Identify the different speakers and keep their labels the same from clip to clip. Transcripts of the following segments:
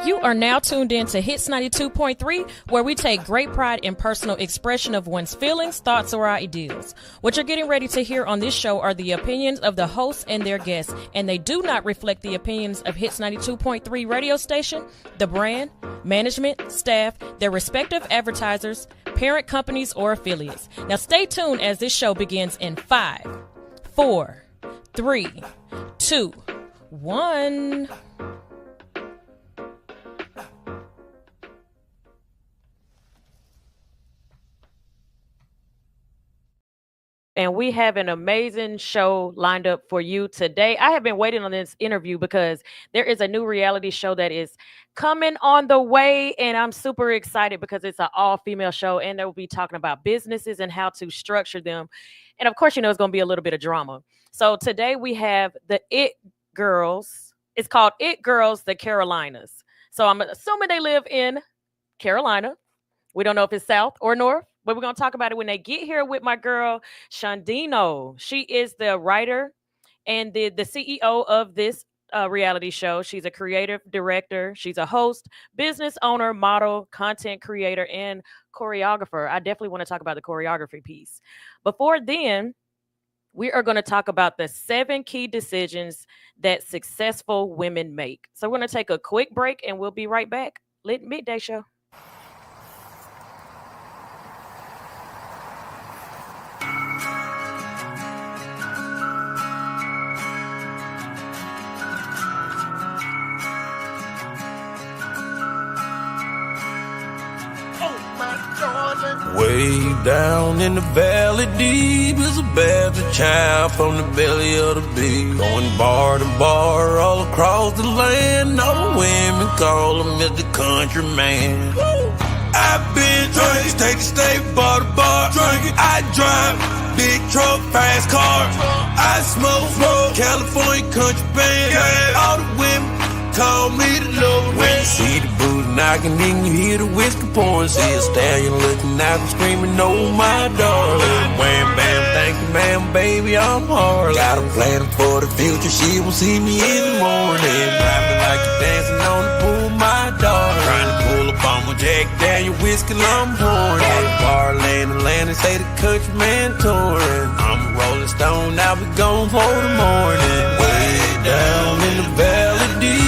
Speaker 1: You are now tuned in to Hits 92.3, where we take great pride in personal expression of one's feelings, thoughts, or ideals. What you're getting ready to hear on this show are the opinions of the hosts and their guests, and they do not reflect the opinions of Hits 92.3 radio station, the brand, management, staff, their respective advertisers, parent companies, or affiliates. Now stay tuned as this show begins in 5, 4, 3, 2, 1. And we have an amazing show lined up for you today. I have been waiting on this interview because there is a new reality show that is coming on the way. And I'm super excited because it's an all-female show. And they will be talking about businesses and how to structure them. And of course, you know, it's going to be a little bit of drama. So today we have the It Girls. It's called It Girls, the Carolinas. So I'm assuming they live in Carolina. We don't know if it's South or North. But we're going to talk about it when they get here with my girl, Shandino. She is the writer and the CEO of this reality show. She's a creative director. She's a host, business owner, model, content creator, and choreographer. I definitely want to talk about the choreography piece. Before then, we are going to talk about the 7 key decisions that successful women make. So we're going to take a quick break and we'll be right back. Lit Midday Show.
Speaker 2: Way down in the valley deep is a bastard child from the belly of the beast. Going bar to bar all across the land. All the women call him Mr. Country Man. I've been drinking, state to state, bar to bar. Drinking, I drive big truck, fast car. I smoke, California country band. All the women call me the Lord. When you see the booty knocking, then you hear the whiskey pouring. See a stallion looking out and screaming, oh my darling. Wham bam, thank you ma'am, baby, I'm hard. Got a plan for the future, she will see me in the morning. Driving like you're dancing on the pool, my darling. Trying to pull up on my Jack Daniel whiskey, I'm pouring. At the bar, laying the land and say the country man touring. I'm a rolling stone, now we gone for the morning. Way down in the valley deep,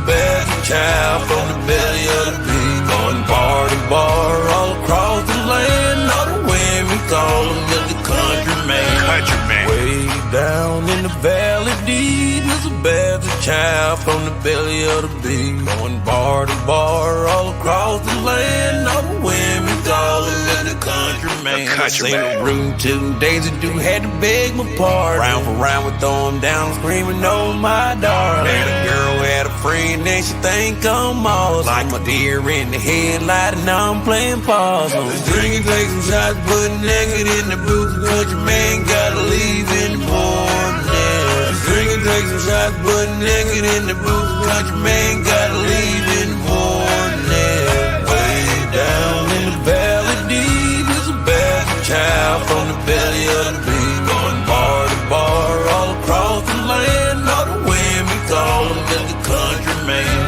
Speaker 2: bad child from the belly of the beast. Going bar to bar all across the land. All the women call him Mr. Country Man. Country Man. Way down in the valley deep is a bad child from the belly of the beast. Going bar to bar all across the land. All the women call him Mr. Country Man. I seen a room 2 days ago, had to beg my pardon. Round for round, we throw him down, screaming, oh my darling. And a girl had a friend and she think I'm awesome. Like my deer in the headlight and I'm playing possum. Drinking, take some shots, put naked in the booth. Country man gotta leave in the morning. Drinking, take some shots, put naked in the booth. Country man gotta leave in the morning. Way down in the valley deep is a bad child from the belly of the beast. Going bar to bar all across the land. All the women call him Mr. Country Man.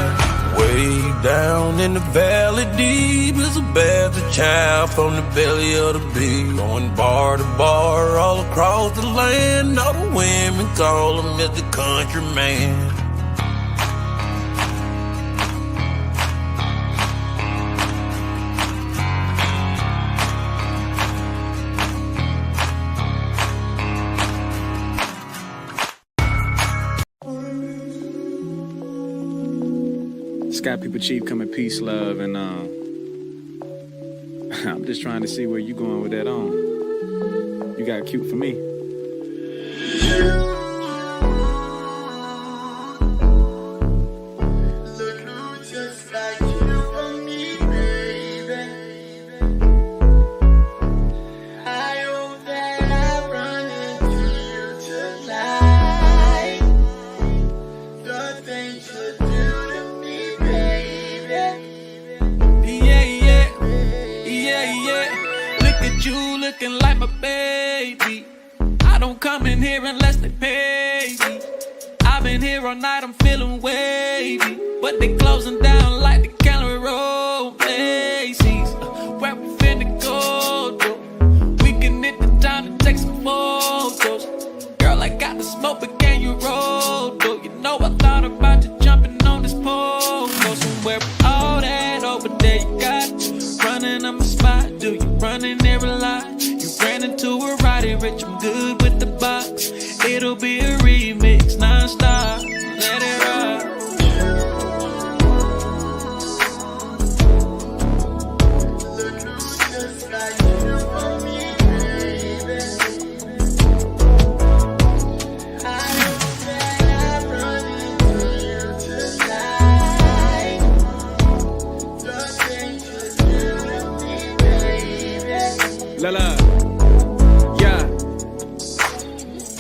Speaker 2: Way down in the valley deep is a bastard child from the belly of the beast. Going bar to bar all across the land. All the women call him Mr. Country Man.
Speaker 3: Sky People Chief coming, peace, love, and I'm just trying to see where you going with that on. You got cute for me.
Speaker 4: Looking like my baby. I don't come in here unless they pay me. I've
Speaker 2: been here all night, I'm feeling wavy. But they closing down like the Gallery Road Macy's. Where we finna go, though? We can hit the town to take some photos. Girl, I got the smoke, but can you roll, though? You know I thought about you jumping on this pole. Go somewhere with all that over there you got. Running up my spot, do you running every line? You ran into a Roddy Rich, I'm good with the box. It'll be a remix, non-stop, let it rock.
Speaker 3: La la, yeah.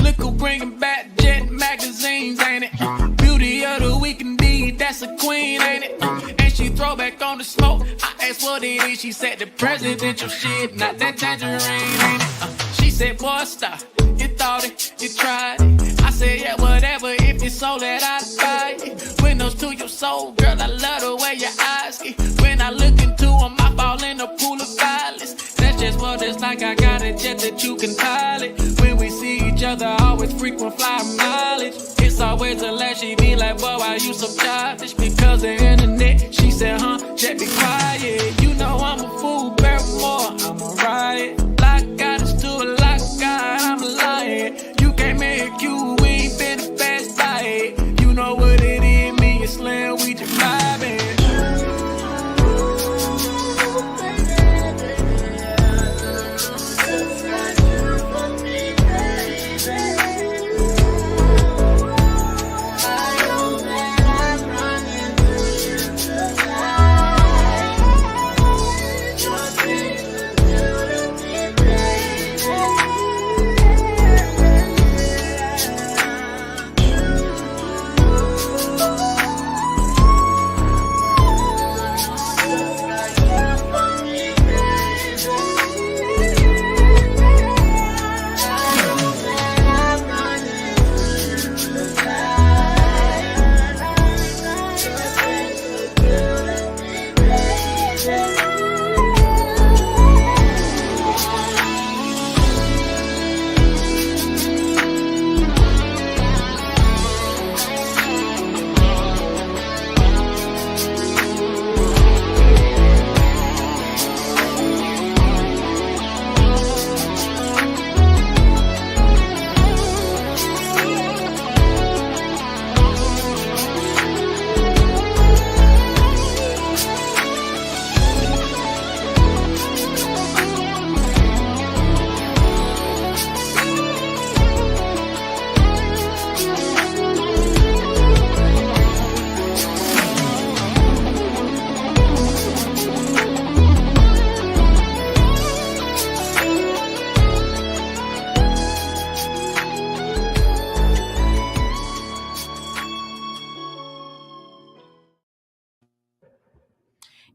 Speaker 2: Look who bringing back Jet magazines, ain't it? Beauty of the week indeed, that's a queen, ain't it? And she throw back on the smoke. I asked what it is, she said the presidential shit, not that tangerine, ain't it? She said, boy, stop. You thought it, you tried it. I said, yeah, whatever, if it's so that I'd buy it. Windows to your soul, girl, I love the way your eyes get. When I look into them, I fall in a pool of violence. That's just what it's like, I got a jet that you can pilot. When we see each other, always frequent flyer mileage. It's always a laugh, she be like, boy, why you so childish? Because the internet, she said, jet be quiet. You know I'm a fool, Barrymore, I'm a riot. Like God is to a like God, I'm lying. You can't make you, we ain't been fast by it. You know what it is, me and Slim, we just vibing.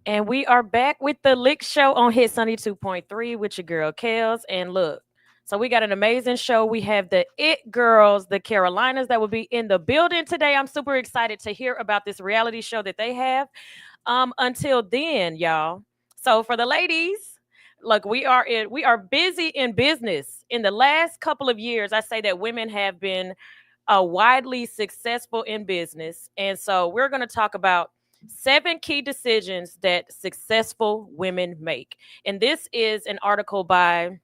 Speaker 1: And we are back with the Lick Show on Hit Sunny 2.3 with your girl KELZ. And look, so we got an amazing show. We have the It Girls, the Carolinas, that will be in the building today. I'm super excited to hear about this reality show that they have. Until then, y'all. So for the ladies, look, we are busy in business. In the last couple of years, I say that women have been widely successful in business. And so we're going to talk about 7 key decisions that successful women make. And this is an article by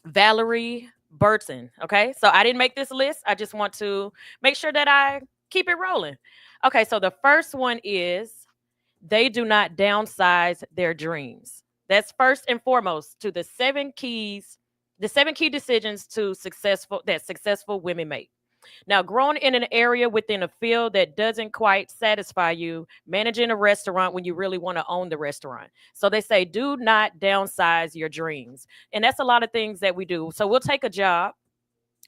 Speaker 1: Valerie Burton. Okay. So I didn't make this list. I just want to make sure that I keep it rolling. Okay. So the first one is they do not downsize their dreams. That's first and foremost to the 7 key decisions to successful women make. Now, growing in an area within a field that doesn't quite satisfy you, managing a restaurant when you really want to own the restaurant. So they say, do not downsize your dreams. And that's a lot of things that we do. So we'll take a job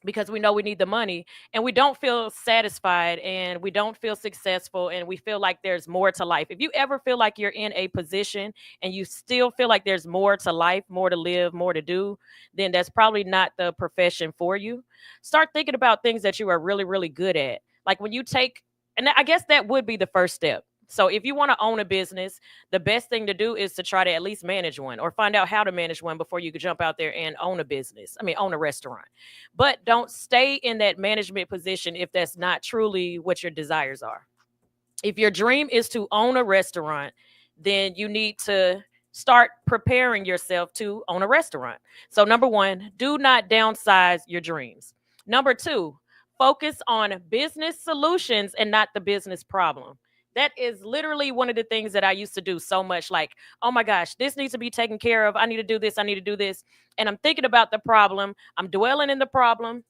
Speaker 1: because we know we need the money and we don't feel satisfied and we don't feel successful and we feel like there's more to life. If you ever feel like you're in a position and you still feel like there's more to life, more to live, more to do, then that's probably not the profession for you. Start thinking about things that you are really, really good at. Like when you take, and I guess that would be the first step. So if you want to own a business, the best thing to do is to try to at least manage one or find out how to manage one before you could jump out there and own a business. I mean, own a restaurant. But don't stay in that management position if that's not truly what your desires are. If your dream is to own a restaurant, then you need to start preparing yourself to own a restaurant. So, number one, do not downsize your dreams. Number two, focus on business solutions and not the business problem. That is literally one of the things that I used to do so much. Like, oh my gosh, this needs to be taken care of. I need to do this. I need to do this. And I'm thinking about the problem. I'm dwelling in the problem,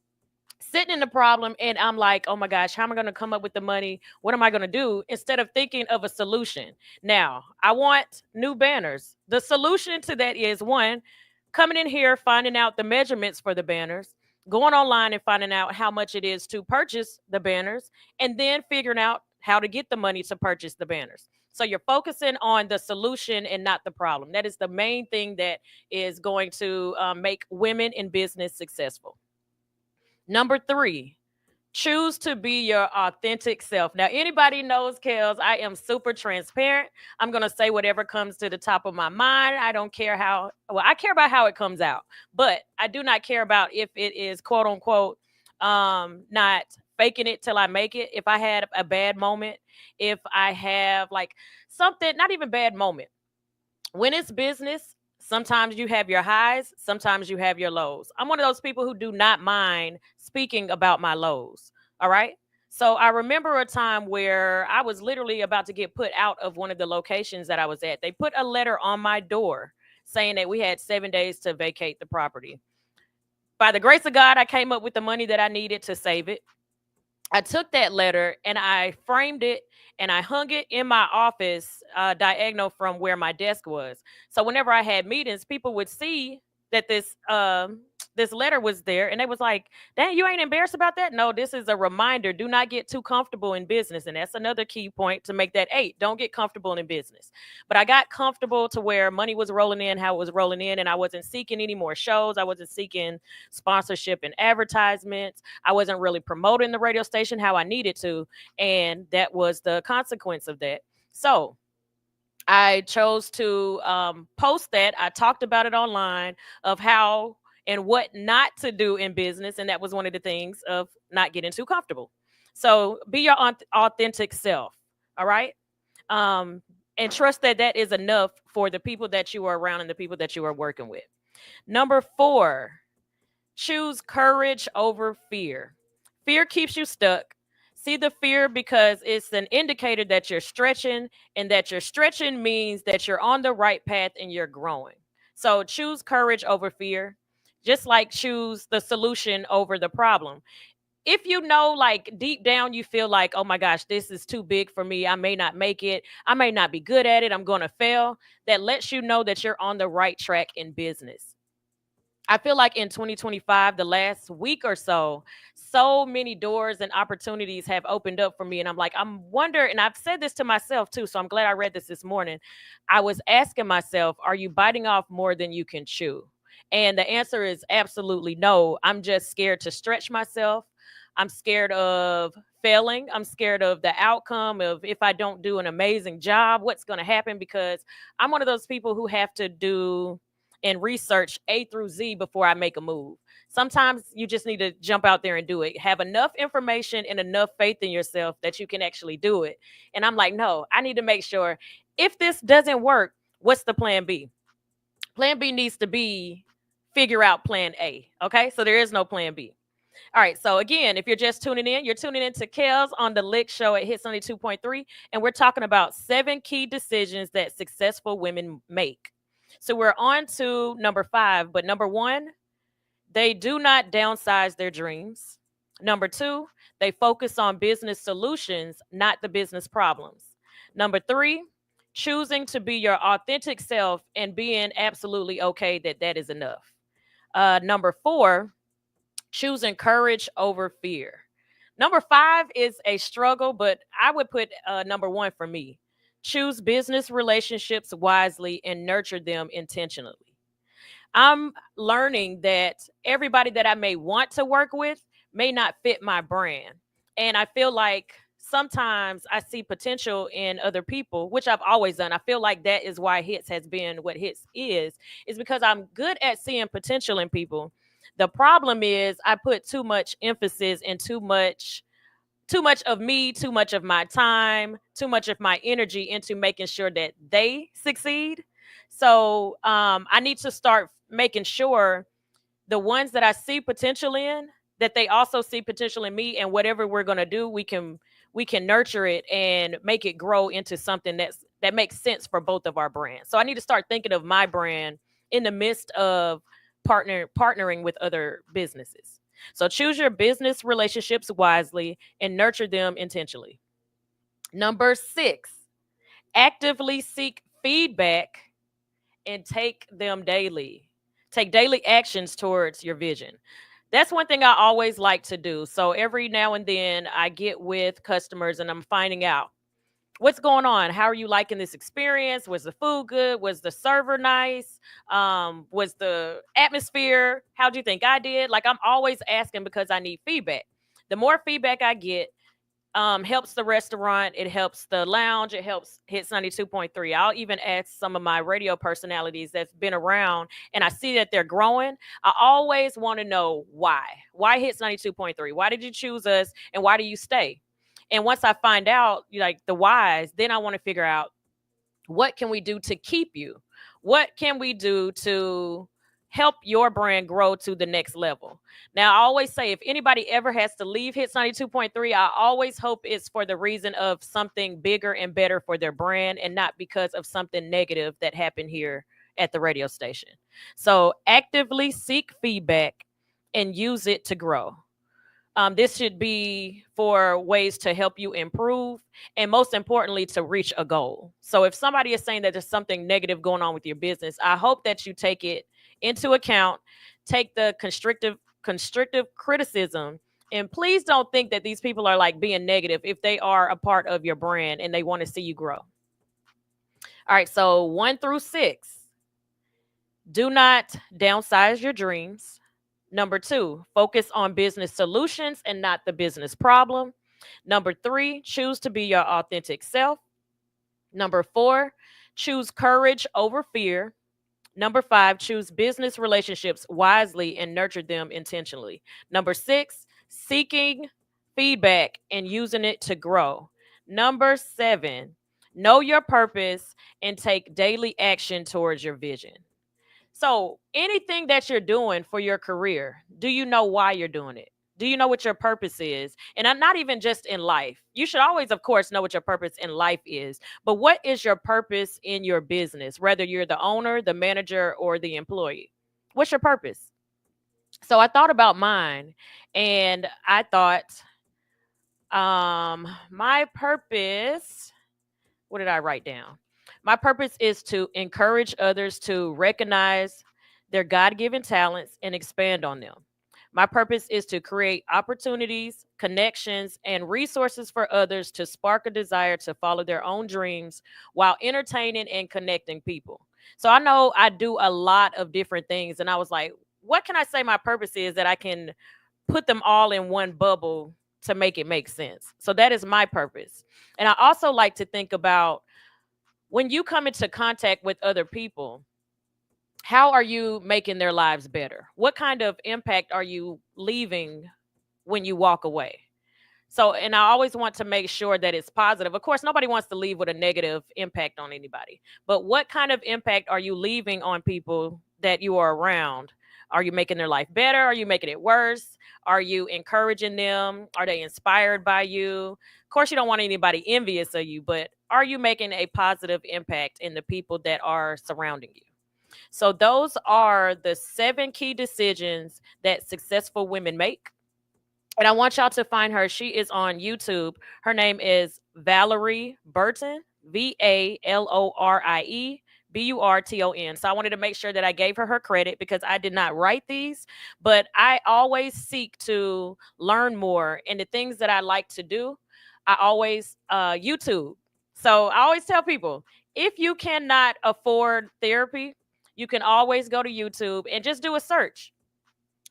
Speaker 1: sitting in the problem, and I'm like, oh my gosh, how am I going to come up with the money? What am I going to do? Instead of thinking of a solution. Now, I want new banners. The solution to that is one, coming in here, finding out the measurements for the banners, going online and finding out how much it is to purchase the banners, and then figuring out how to get the money to purchase the banners. So you're focusing on the solution and not the problem. That is the main thing that is going to make women in business successful. Number three, choose to be your authentic self. Now, anybody knows KELZ, I am super transparent. I'm going to say whatever comes to the top of my mind. I don't care how, well, I care about how it comes out, but I do not care about if it is quote unquote not faking it till I make it. If I had a bad moment, if I have like something, not even bad moment, when it's business, sometimes you have your highs, sometimes you have your lows. I'm one of those people who do not mind speaking about my lows. All right. So I remember a time where I was literally about to get put out of one of the locations that I was at. They put a letter on my door saying that we had 7 days to vacate the property. By the grace of God, I came up with the money that I needed to save it. I took that letter and I framed it and I hung it in my office, diagonal from where my desk was. So whenever I had meetings, people would see that this letter was there, and they was like, "Dang, you ain't embarrassed about that?" No, this is a reminder. Do not get too comfortable in business, and that's another key point to make that eight. Don't get comfortable in business. But I got comfortable to where money was rolling in, how it was rolling in, and I wasn't seeking any more shows. I wasn't seeking sponsorship and advertisements. I wasn't really promoting the radio station how I needed to. And that was the consequence of that. So I chose to post that. I talked about it online of how and what not to do in business. And that was one of the things of not getting too comfortable. So be your authentic self. All right. And trust that that is enough for the people that you are around and the people that you are working with. Number four, choose courage over fear. Fear keeps you stuck. See the fear because it's an indicator that you're stretching, and that you're stretching means that you're on the right path and you're growing. So choose courage over fear, just like choose the solution over the problem. If you know, like deep down, you feel like, oh my gosh, this is too big for me. I may not make it. I may not be good at it. I'm going to fail. That lets you know that you're on the right track in business. I feel like in 2025, the last week or so, so many doors and opportunities have opened up for me. And I'm like, I'm wondering, and I've said this to myself too. So I'm glad I read this morning. I was asking myself, are you biting off more than you can chew? And the answer is absolutely no. I'm just scared to stretch myself. I'm scared of failing. I'm scared of the outcome of if I don't do an amazing job, what's going to happen, because I'm one of those people who have to do and research A through Z before I make a move. Sometimes you just need to jump out there and do it. Have enough information and enough faith in yourself that you can actually do it. And I'm like, no, I need to make sure if this doesn't work, what's the plan B? Plan B needs to be figure out plan A. Okay. So there is no plan B. All right. So again, if you're just tuning in, you're tuning in to KELZ on the Lick Show at Hits 92.3. And we're talking about 7 key decisions that successful women make. So we're on to number 5. But number 1, they do not downsize their dreams. Number 2, they focus on business solutions, not the business problems. Number 3, choosing to be your authentic self and being absolutely okay that that is enough. Number 4, choosing courage over fear. Number 5 is a struggle, but I would put number 1 for me. Choose business relationships wisely and nurture them intentionally. I'm learning that everybody that I may want to work with may not fit my brand. And I feel like sometimes I see potential in other people, which I've always done. I feel like that is why Hits has been what Hits is because I'm good at seeing potential in people. The problem is I put too much emphasis and too much of me, too much of my time, too much of my energy into making sure that they succeed. So I need to start making sure the ones that I see potential in, that they also see potential in me, and whatever we're going to do, we can nurture it and make it grow into something that makes sense for both of our brands. So I need to start thinking of my brand in the midst of partnering with other businesses. So choose your business relationships wisely and nurture them intentionally. Number 6, actively seek feedback and take them daily. Take daily actions towards your vision. That's one thing I always like to do. So every now and then I get with customers and I'm finding out what's going on. How are you liking this experience? Was the food good? Was the server nice? Was the atmosphere? How do you think I did? Like, I'm always asking because I need feedback. The more feedback I get, helps the restaurant, it helps the lounge, it helps Hits 92.3. I'll even ask some of my radio personalities that's been around and I see that they're growing. I always want to know why. Why Hits 92.3? Why did you choose us and why do you stay? And once I find out like the whys, then I want to figure out what can we do to keep you? What can we do to help your brand grow to the next level? Now, I always say if anybody ever has to leave Hits 92.3, I always hope it's for the reason of something bigger and better for their brand and not because of something negative that happened here at the radio station. So, actively seek feedback and use it to grow. This should be for ways to help you improve and most importantly to reach a goal. So if somebody is saying that there's something negative going on with your business, I hope that you take it into account, take the constructive criticism, and please don't think that these people are like being negative if they are a part of your brand and they want to see you grow. All right, so 1 through 6. Do not downsize your dreams. Number 2, focus on business solutions and not the business problem. Number 3, choose to be your authentic self. Number 4, choose courage over fear. Number 5, choose business relationships wisely and nurture them intentionally. Number 6, seeking feedback and using it to grow. Number 7, know your purpose and take daily action towards your vision. So, anything that you're doing for your career, do you know why you're doing it? Do you know what your purpose is? And I'm not even just in life. You should always, of course, know what your purpose in life is. But what is your purpose in your business, whether you're the owner, the manager, or the employee? What's your purpose? So I thought about mine and I thought, my purpose, what did I write down? My purpose is to encourage others to recognize their God given talents and expand on them. My purpose is to create opportunities, connections, and resources for others to spark a desire to follow their own dreams while entertaining and connecting people. So I know I do a lot of different things, and I was like, what can I say my purpose is that I can put them all in one bubble to make it make sense? So that is my purpose. And I also like to think about when you come into contact with other people, how are you making their lives better? What kind of impact are you leaving when you walk away? So, and I always want to make sure that it's positive. Of course, nobody wants to leave with a negative impact on anybody. But what kind of impact are you leaving on people that you are around? Are you making their life better? Are you making it worse? Are you encouraging them? Are they inspired by you? Of course, you don't want anybody envious of you, but are you making a positive impact in the people that are surrounding you? So, those are the 7 key decisions that successful women make. And I want y'all to find her. She is on YouTube. Her name is Valerie Burton, VALORIE BURTON. So I wanted to make sure that I gave her credit because I did not write these, but I always seek to learn more. And the things that I like to do, I always YouTube. So I always tell people if you cannot afford therapy, you can always go to YouTube and just do a search.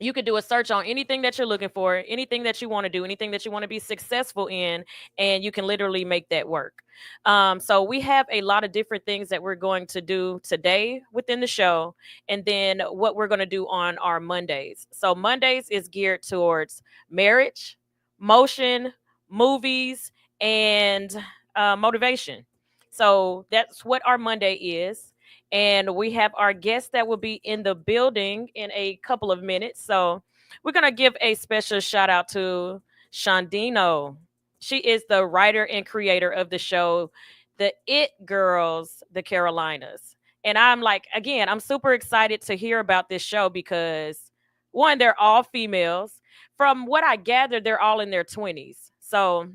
Speaker 1: You could do a search on anything that you're looking for, anything that you want to do, anything that you want to be successful in, and you can literally make that work. So we have a lot of different things that we're going to do today within the show, and then what we're going to do on our Mondays. So Mondays is geared towards marriage, motion, movies, and motivation. So that's what our Monday is. And we have our guest that will be in the building in a couple of minutes. So we're going to give a special shout out to Shandino. She is the writer and creator of the show, The It Girls, The Carolinas. And I'm like, again, I'm super excited to hear about this show because, one, they're all females. From what I gathered, they're all in their 20s. So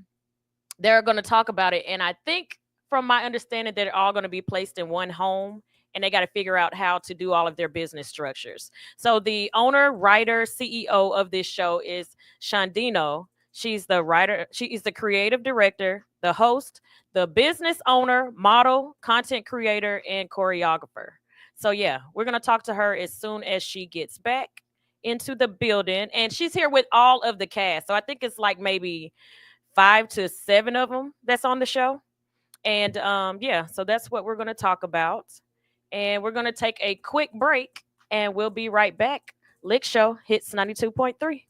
Speaker 1: they're going to talk about it. And I think, from my understanding, they're all going to be placed in one home and they got to figure out how to do all of their business structures. So the owner, writer, CEO of this show is Shandino. She's the writer. She is the creative director, the host, the business owner, model, content creator, and choreographer. So yeah, we're going to talk to her as soon as she gets back into the building. And she's here with all of the cast. So I think it's like maybe 5 to 7 of them that's on the show. And yeah, so that's what we're going to talk about. And we're going to take a quick break and we'll be right back. Lick Show hits 92.3.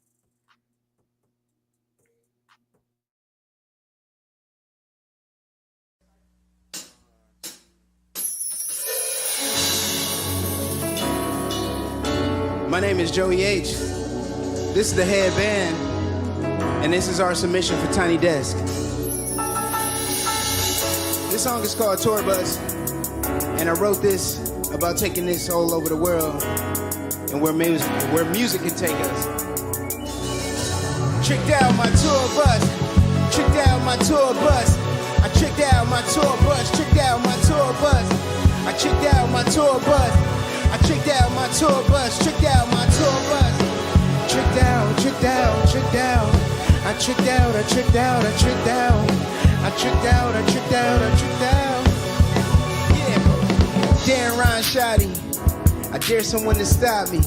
Speaker 4: My name is Joey H. This is the headband, and this is our submission for Tiny Desk. This song is called Tour Bus, and I wrote this about taking this all over the world and where music can take us. Tricked out my tour bus, tricked out my tour bus. I tricked out my tour bus, tricked out my tour bus. I tricked out my tour bus. I tricked out my tour bus, tricked out my tour bus. Tricked out, tricked out, tricked out. I tricked out, I tricked out, I tricked out. I tricked out, I tricked out, I tricked out. Yeah. Darren Ron Shoddy. I dare someone to stop me.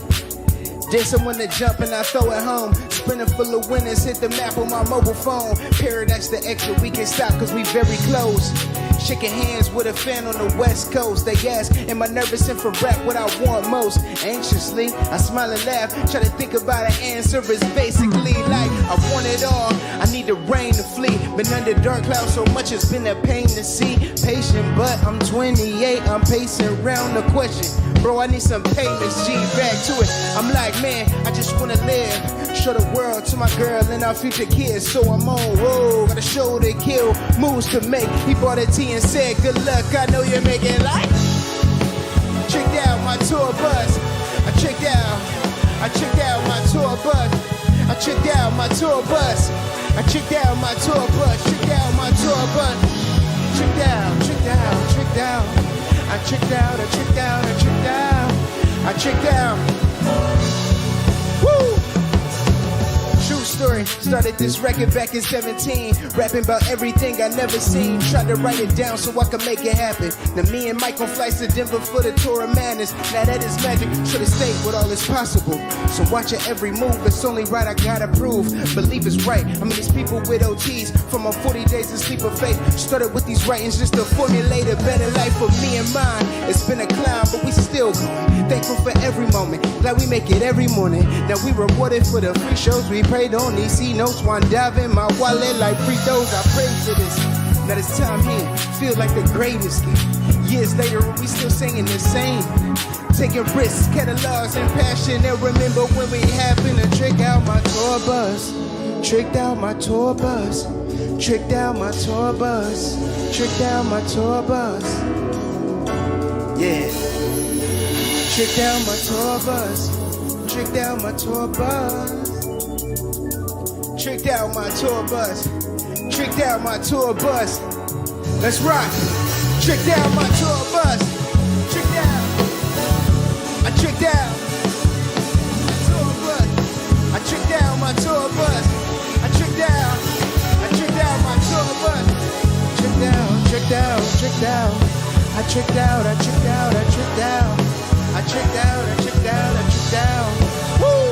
Speaker 4: Dare someone to jump and I throw it home. Spinning full of winners, hit the map on my mobile phone. Paradise the exit, we can stop cause we very close. Shaking hands with a fan on the west coast. They ask, am I nervous and for rap what I want most? Anxiously, I smile and laugh. Try to think about an answer. It's basically like, I want it all. I need the rain to flee. Been under dark clouds so much it's been a pain to see. Patient, but I'm 28. I'm pacing around the question. Bro, I need some payments, G, back to it. I'm like, man, I just wanna live. Show the world to my girl and our future kids. So I'm on road, got a show to kill, moves to make. He bought a tea and said, good luck, I know you're making life. Tricked out my tour bus. I tricked out my tour bus. I tricked out my tour bus. I tricked out my tour bus. Tricked out my tour bus. Tricked out, tricked out, tricked out. I tricked out, I tricked out, I tricked out. I tricked out. Woo! True story, started this record back in 17. Rapping about everything I never seen. Tried to write it down so I could make it happen. Now me and Mike on flights to Denver for the tour of madness. Now that is magic, should've stayed with all is possible. So watch your every move, it's only right, I gotta prove. Believe it's right, I mean it's people with OTs. From my 40 days of sleep of faith. Started with these writings just to formulate a better life for me and mine. It's been a climb, but we still going. Thankful for every moment, glad we make it every morning. Now we rewarded for the free shows we prayed on. These C notes, one dive in my wallet like free throws. I prayed for this. Now this time here, feel like the greatest gift. Years later, we still singing the same. Taking risks, catalogs, and passion. And remember when we happened to trick out my tour bus. Tricked out my tour bus. Tricked out my tour bus. Tricked out my tour bus. Yeah. Tricked out my tour bus. Tricked out my tour bus. Tricked out my tour bus. Tricked out my tour bus. Let's rock. Tricked out my tour bus. Tricked out. I tricked out my tour bus. I tricked out my tour bus. I tricked out. I tricked out my tour bus. Tricked out. Tricked out. Tricked out. I tricked out. I tricked out. I tricked out. I tricked out. I tricked out. I tricked out. Woo!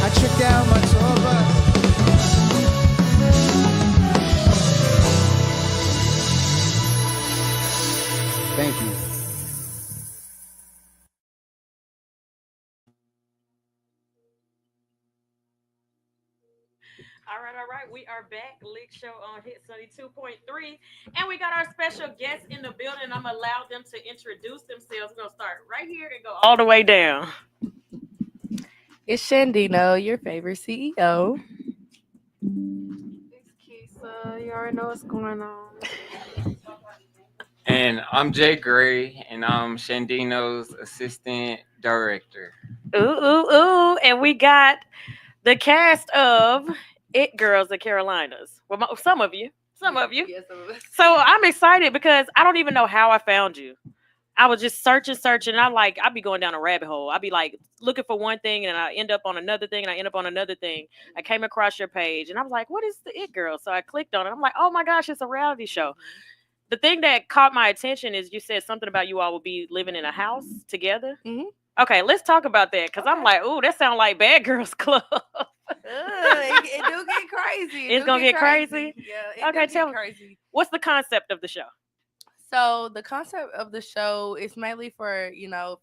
Speaker 4: I tricked out my tour bus. Thank you.
Speaker 1: All right. We are back. Leak Show on Hit Sunny 2.3. And we got our special guests in the building. I'm going to allow them to introduce themselves. We're going to start right here and go all the way down.
Speaker 5: It's Shandino, your favorite CEO.
Speaker 6: It's Kisa. You already know what's going on.
Speaker 7: And I'm Jay Gray, and I'm Shandino's assistant director.
Speaker 1: And we got the cast of It Girls, the Carolinas. Well, some of you. Some of you.
Speaker 5: Yes, some of us.
Speaker 1: So I'm excited because I don't even know how I found you. I was just searching. And I'd be going down a rabbit hole. I'd be like looking for one thing and I end up on another thing and I end up on another thing. I came across your page and I was like, what is the It Girl? So I clicked on it. I'm like, oh my gosh, it's a reality show. The thing that caught my attention is you said something about you all will be living in a house together.
Speaker 5: Mhm.
Speaker 1: Okay, let's talk about that because I'm like, ooh, that sounds like Bad Girls Club.
Speaker 5: It do get crazy.
Speaker 1: It's gonna get crazy?
Speaker 5: Yeah.
Speaker 1: Okay,
Speaker 5: Do
Speaker 1: tell
Speaker 5: get
Speaker 1: me.
Speaker 5: crazy.
Speaker 1: What's the concept of the show?
Speaker 5: So the concept of the show is mainly for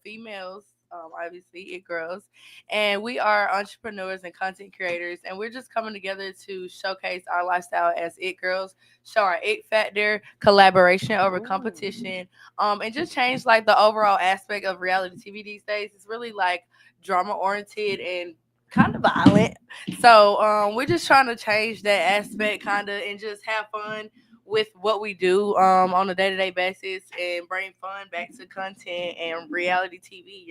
Speaker 5: females, obviously it girls, and we are entrepreneurs and content creators, and we're just coming together to showcase our lifestyle as it girls, show our it factor, collaboration over competition, and just change like the overall aspect of reality TV these days. It's really like drama oriented and kind of violent. So we're just trying to change that aspect kind of and just have fun with what we do on a day-to-day basis and bring fun back to content and reality TV.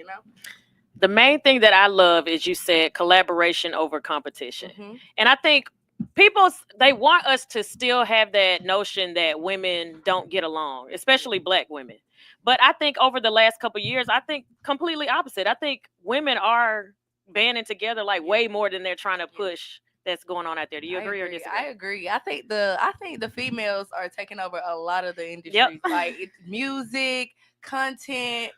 Speaker 1: The main thing that I love is you said collaboration over competition.
Speaker 5: Mhm.
Speaker 1: And I think people they want us to still have that notion that women don't get along, especially black women. But I think over the last couple of years, I think completely opposite. I think women are banding together like way more than they're trying to push that's going on out there. Do you agree or disagree?
Speaker 5: I agree. I think the females are taking over a lot of the industries,
Speaker 1: Yep.
Speaker 5: like it's music, content,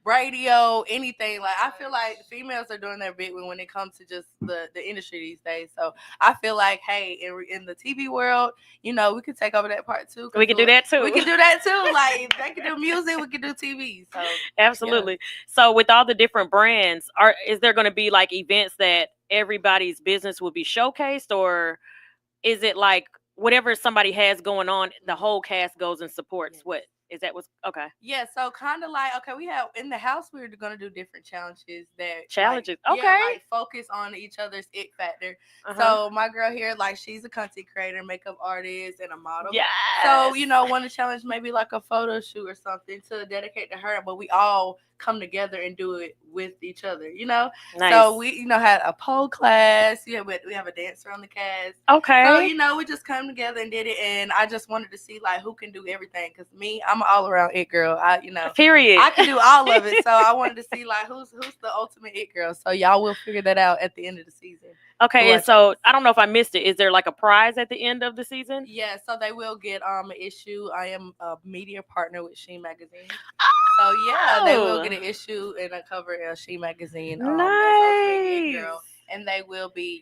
Speaker 5: radio, anything. Like I feel like females are doing their bit when it comes to just the industry these days. So I feel like, hey, in the TV world, we could take over that part too.
Speaker 1: We can do that too.
Speaker 5: We can do that too. Like if they can do music, we can do TV. So
Speaker 1: Absolutely. So with all the different brands, is there going to be like events that everybody's business will be showcased, or is it like whatever somebody has going on, the whole cast goes and supports? What is that? Was okay?
Speaker 5: yeah, so kind of like we have in the house we're gonna do different challenges that
Speaker 1: Challenges,
Speaker 5: like,
Speaker 1: okay.
Speaker 5: like focus on each other's it factor.
Speaker 1: Uh-huh.
Speaker 5: So my girl here, like she's a content creator, makeup artist, and a model.
Speaker 1: Yes.
Speaker 5: So want to challenge maybe like a photo shoot or something to dedicate to her, but we all come together and do it with each other.
Speaker 1: Nice.
Speaker 5: So we had a pole class. Yeah, we have a dancer on the cast.
Speaker 1: Okay.
Speaker 5: So we just come together and did it, and I just wanted to see like who can do everything. Cause me, I'm an all around it girl.
Speaker 1: Period.
Speaker 5: I can do all of it. So I wanted to see like who's the ultimate it girl. So y'all will figure that out at the end of the season.
Speaker 1: Okay, and so I don't know if I missed it. Is there like a prize at the end of the season?
Speaker 5: Yeah, so they will get an issue. I am a media partner with She Magazine. So yeah, they will get an issue and a cover in She Magazine. As Ultimate It Girl, and they will be,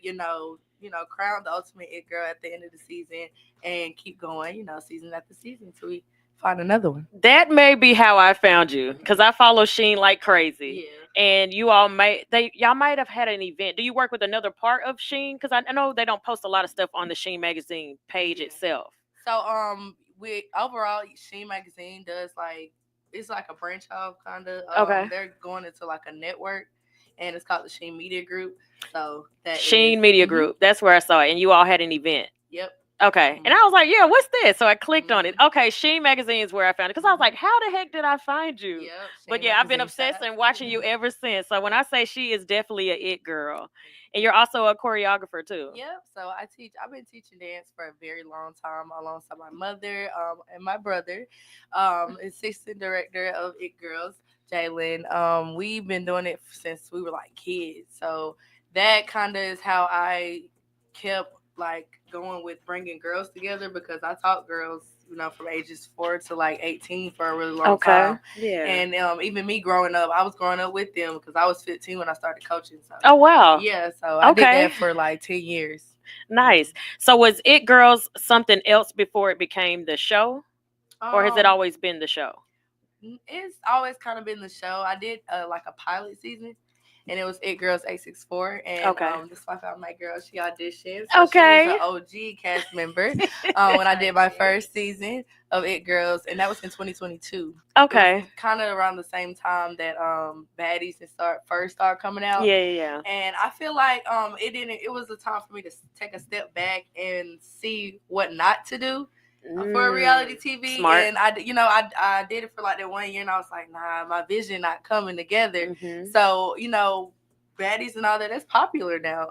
Speaker 5: crowned the Ultimate It Girl at the end of the season and keep going, season after season till we find another one.
Speaker 1: That may be how I found you because I follow Sheen like crazy.
Speaker 5: Yeah.
Speaker 1: And y'all might have had an event. Do you work with another part of Sheen? Because I know they don't post a lot of stuff on the Sheen Magazine page itself.
Speaker 5: So we overall Sheen Magazine does like it's like a branch off kind of.
Speaker 1: Okay.
Speaker 5: They're going into like a network, and it's called the Sheen Media Group. So that
Speaker 1: Sheen Media Group. That's where I saw it, and you all had an event.
Speaker 5: Yep.
Speaker 1: Okay. And I was like, yeah, what's this? So I clicked on it. Okay, Sheen Magazine is where I found it. Because I was like, how the heck did I find you?
Speaker 5: Yep.
Speaker 1: But yeah, I've been obsessed and watching you ever since. So when I say she is definitely a it girl. And you're also a choreographer too.
Speaker 5: Yep. So I've been teaching dance for a very long time alongside my mother and my brother, assistant director of It Girls, Jalen. We've been doing it since we were like kids. So that kind of is how I kept like going with bringing girls together because I taught girls, from ages 4 to like 18 for a really long
Speaker 1: Okay.
Speaker 5: time.
Speaker 1: Yeah.
Speaker 5: And even me growing up, I was growing up with them because I was 15 when I started coaching. So
Speaker 1: Oh wow.
Speaker 5: yeah, so I did
Speaker 1: Okay.
Speaker 5: that for like 10 years.
Speaker 1: Nice. So was It Girls something else before it became the show, or has it
Speaker 5: Um,
Speaker 1: always been the show?
Speaker 5: it's always kind of been the show. I did like a pilot season, and it was It Girls 864, and
Speaker 1: Okay.
Speaker 5: this is my girl. She auditioned, so
Speaker 1: Okay.
Speaker 5: she was an OG cast member when I did my first season of It Girls, and that was in 2022.
Speaker 1: Okay.
Speaker 5: Kind of around the same time that Baddies and first started coming out.
Speaker 1: Yeah, yeah.
Speaker 5: And I feel like it was a time for me to take a step back and see what not to do for reality TV.
Speaker 1: Smart.
Speaker 5: And I did it for like that 1 year, and I was like, nah, my vision not coming together.
Speaker 1: Mhm.
Speaker 5: So Baddies and all that's popular now.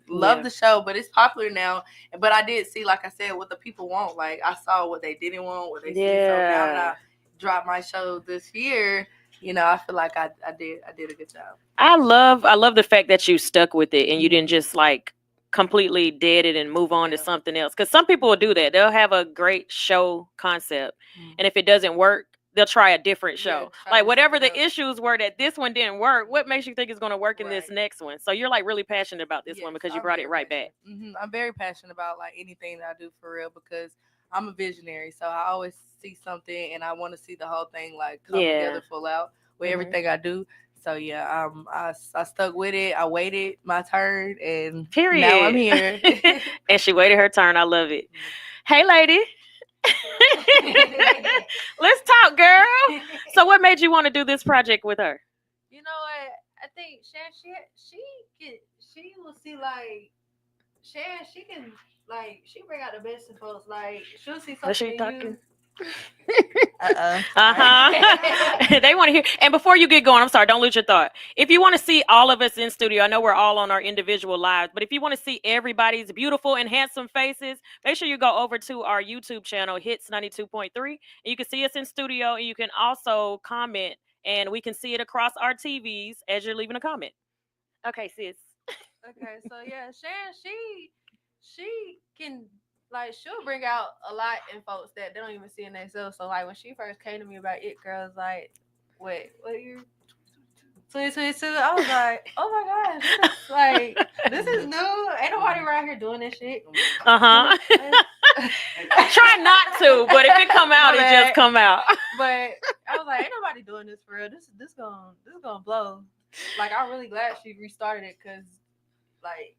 Speaker 5: Love
Speaker 1: Yeah.
Speaker 5: the show, but it's popular now. But I did see, like I said, what the people want. Like I saw what they didn't want, what they see. So now that I dropped my show this year, I feel like I did a good job.
Speaker 1: I love the fact that you stuck with it and you didn't just like completely dead it and move on to something else. Because some people will do that. They'll have a great show concept, and if it doesn't work, they'll try a different show. Like whatever the issues were that this one didn't work, what makes you think it's going to work in this next one? So you're like really passionate about this one because you brought it right back.
Speaker 5: I'm very passionate about like anything that I do for real because I'm a visionary. So I always see something and I want to see the whole thing like come together full out with everything I do. So yeah, I stuck with it. I waited my turn, and now I'm here.
Speaker 1: And she waited her turn. I love it. Hey, lady. Let's talk, girl. So, what made you want to do this project with her?
Speaker 6: You know what? I think she will see like Shan. She can like she bring out the best in folks. Like she'll see
Speaker 1: Was
Speaker 6: something
Speaker 1: she
Speaker 6: in
Speaker 1: talking?
Speaker 6: you.
Speaker 1: They want to hear. And before you get going, I'm sorry, don't lose your thought. If you want to see all of us in studio, I know we're all on our individual lives, but if you want to see everybody's beautiful and handsome faces, make sure you go over to our YouTube channel, Hits 92.3, and you can see us in studio, and you can also comment, and we can see it across our TVs as you're leaving a comment. Okay, sis.
Speaker 6: Okay, so yeah, Shan, she can like she'll bring out a lot in folks that they don't even see in themselves. So like when she first came to me about It Girls, like what year? 2022. I was like, oh my gosh, this is new. Ain't nobody around here doing this shit.
Speaker 1: Try not to, but if it come out, it just come out.
Speaker 6: But I was like, ain't nobody doing this for real. This gonna blow. Like I'm really glad she restarted it because like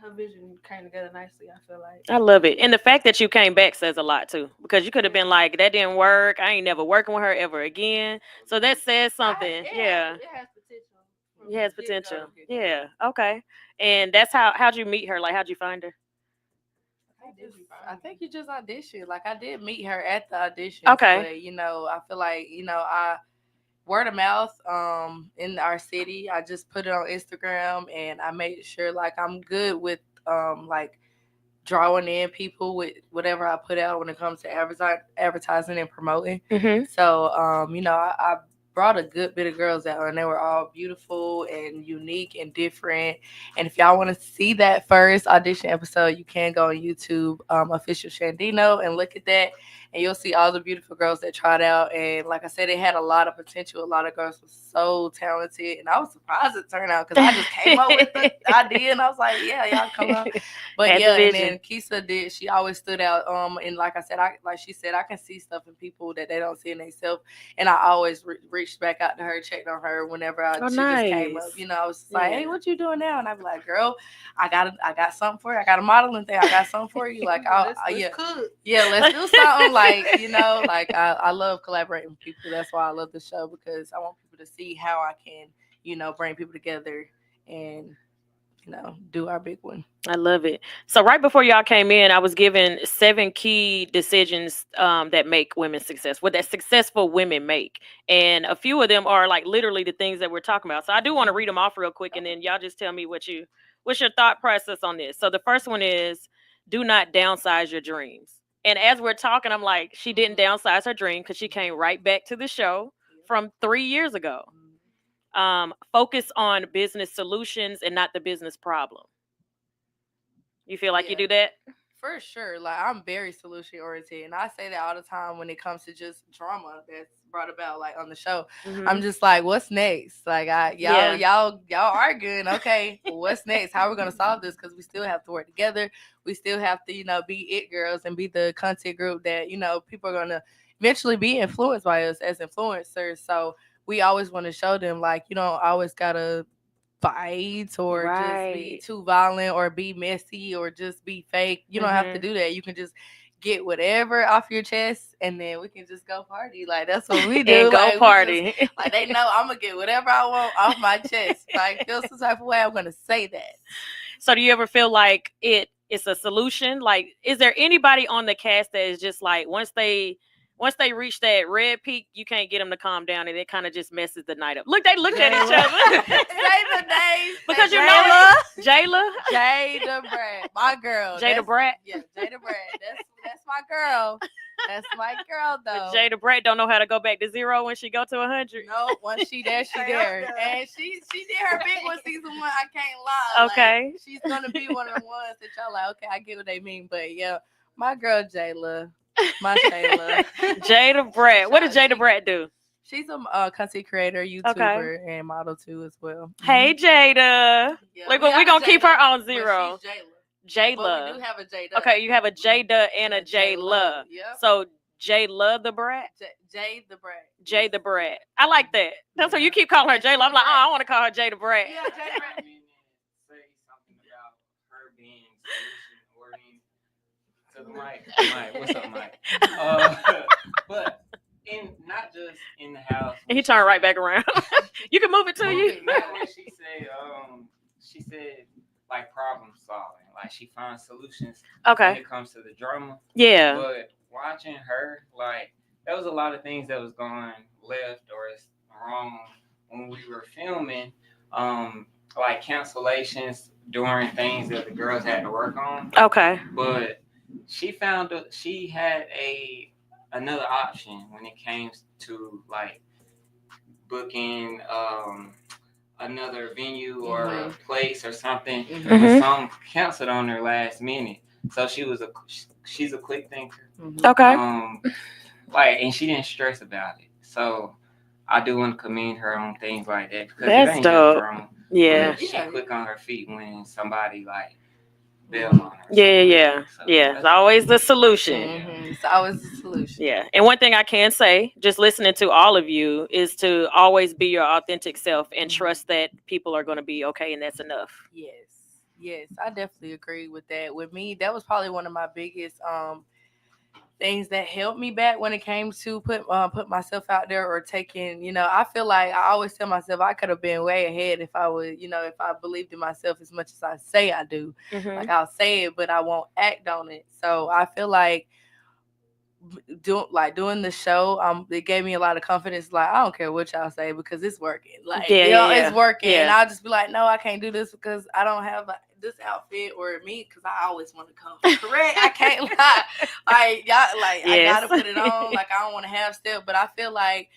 Speaker 6: her vision came together nicely. I feel like
Speaker 1: I love it, and the fact that you came back says a lot too. Because you could have been like, "That didn't work. I ain't never working with her ever again." So that says something.
Speaker 6: It has potential.
Speaker 1: It has potential. Yeah. Okay. And that's how'd you meet her? Like, how'd you find her?
Speaker 5: I think you just auditioned. Like I did meet her at the audition.
Speaker 1: Okay.
Speaker 5: But I feel like I word of mouth in our city. I just put it on Instagram and I made sure like I'm good with like drawing in people with whatever I put out when it comes to advertising and promoting.
Speaker 1: Mm-hmm.
Speaker 5: So I brought a good bit of girls out and they were all beautiful and unique and different. And if y'all want to see that first audition episode, you can go on YouTube, official Shandino, and look at that. And you'll see all the beautiful girls that tried out. And like I said, it had a lot of potential. A lot of girls were so talented. And I was surprised it turned out because I just came up with the idea. And I was like, yeah, y'all come up. But yeah, and then Kisa she always stood out. And like I said, like she said, I can see stuff in people that they don't see in themselves. And I always reached back out to her, checked on her whenever she just came up. I was like, hey, what you doing now? And I'd be like, girl, I got something for you. I got a modeling thing. I got something for you. Like, let's do something. Like I love collaborating with people. That's why I love the show because I want people to see how I can, bring people together and do our big one.
Speaker 1: I love it. So right before y'all came in, I was given 7 key decisions that make women successful, that successful women make. And a few of them are like literally the things that we're talking about. So I do want to read them off real quick and then y'all just tell me what's your thought process on this. So the first one is do not downsize your dreams. And as we're talking, I'm like, she didn't downsize her dream because she came right back to the show from 3 years ago. Focus on business solutions and not the business problem. You feel like you do that?
Speaker 5: For sure. Like I'm very solution oriented, and I say that all the time when it comes to just drama that's brought about like on the show. I'm
Speaker 1: Mhm.
Speaker 5: just like, what's next? Like
Speaker 1: Yeah.
Speaker 5: y'all arguing. Okay, well, what's next? How are we gonna solve this? Because we still have to work together. We still have to be it girls and be the content group that people are gonna eventually be influenced by us as influencers. So we always want to show them like you don't always gotta fight or just be
Speaker 1: Right.
Speaker 5: too violent or be messy or just be fake. You don't have to
Speaker 1: Mhm.
Speaker 5: do that. You can just get whatever off your chest and then we can just go party. Like that's what we
Speaker 1: And
Speaker 5: do.
Speaker 1: go
Speaker 5: Like we just
Speaker 1: party.
Speaker 5: like they know I'm gonna get whatever I want off my chest. If I feel some type of way, I'm gonna say that.
Speaker 1: So do you ever feel like it's a solution? Like, is there anybody on the cast that is just like once they reach that red peak, you can't get them to calm down, and it kind of just messes the night up. Look, they looked at each other
Speaker 5: Say the names.
Speaker 1: because
Speaker 5: Say
Speaker 1: you know it. Jayla,
Speaker 5: Jada Brad, my girl.
Speaker 1: Jada Brat.
Speaker 5: Yeah, Jada Brad. That's my girl. That's my girl though.
Speaker 1: Jada Brat don't know how to go back to zero when she go to 100.
Speaker 5: No, once she there, she there. And she did her big one season 1. I can't lie.
Speaker 1: Okay.
Speaker 5: Like, she's gonna be one of the ones that y'all like, okay, I get what they mean. But yeah, my girl Jayla. My Shayla.
Speaker 1: Jada Brat. What does Jada Brat do?
Speaker 5: She's a content creator, YouTuber, and model too as well.
Speaker 1: Hey Jada.
Speaker 5: Yeah,
Speaker 1: Like, we gonna keep her on zero.
Speaker 5: But she's Jayla. But
Speaker 1: Jayla.
Speaker 5: we do have a Jada.
Speaker 1: Okay, you have a Jada and a Jayla.
Speaker 5: Yep.
Speaker 1: So Jayla the Brat.
Speaker 5: Jay the Brat.
Speaker 1: Jay the Brat. I like that. That's what you keep calling her Jayla. I'm like, oh, I want to call her Jada Brat.
Speaker 5: Yeah, Jay Brat.
Speaker 7: Say something about her being solution oriented to the mic. Mike, what's up, Mike? But not just in the house.
Speaker 1: And he turned right back around. You can move it to you.
Speaker 7: Not when she said like problem solving, like she finds solutions when
Speaker 1: Okay.
Speaker 7: it comes to the drama.
Speaker 1: Yeah.
Speaker 7: But watching her, like there was a lot of things that was going left or wrong when we were filming. Like cancellations during things that the girls had to work on.
Speaker 1: Okay.
Speaker 7: But she found she had another option when it came to like booking another venue or a place or something. Some canceled on her last minute, so she's a quick thinker.
Speaker 1: Okay.
Speaker 7: And she didn't stress about it. So I do want to commend her on things like that because
Speaker 1: That's
Speaker 7: it ain't
Speaker 1: dope.
Speaker 7: just drama.
Speaker 1: Yeah.
Speaker 7: She quick on her feet when somebody like bail on her.
Speaker 1: Yeah.
Speaker 7: So
Speaker 1: It's always the solution.
Speaker 5: It's always the solution.
Speaker 1: Yeah. And one thing I can say, just listening to all of you, is to always be your authentic self and trust that people are going to be okay, and that's enough.
Speaker 5: Yes, I definitely agree with that. With me, that was probably one of my biggest things that held me back when it came to put myself out there or taking. I feel like I always tell myself I could have been way ahead if I would, if I believed in myself as much as I say I do. Like I'll say it, but I won't act on it. So I feel like doing the show, it gave me a lot of confidence. Like I don't care what y'all say because it's working. Like it's working.
Speaker 1: Yeah.
Speaker 5: And I'll just be like, no, I can't do this because I don't have this outfit or me because I always want to come correct. I can't lie. Like y'all, like I gotta put it on. Like I don't want to have stuff, but I feel like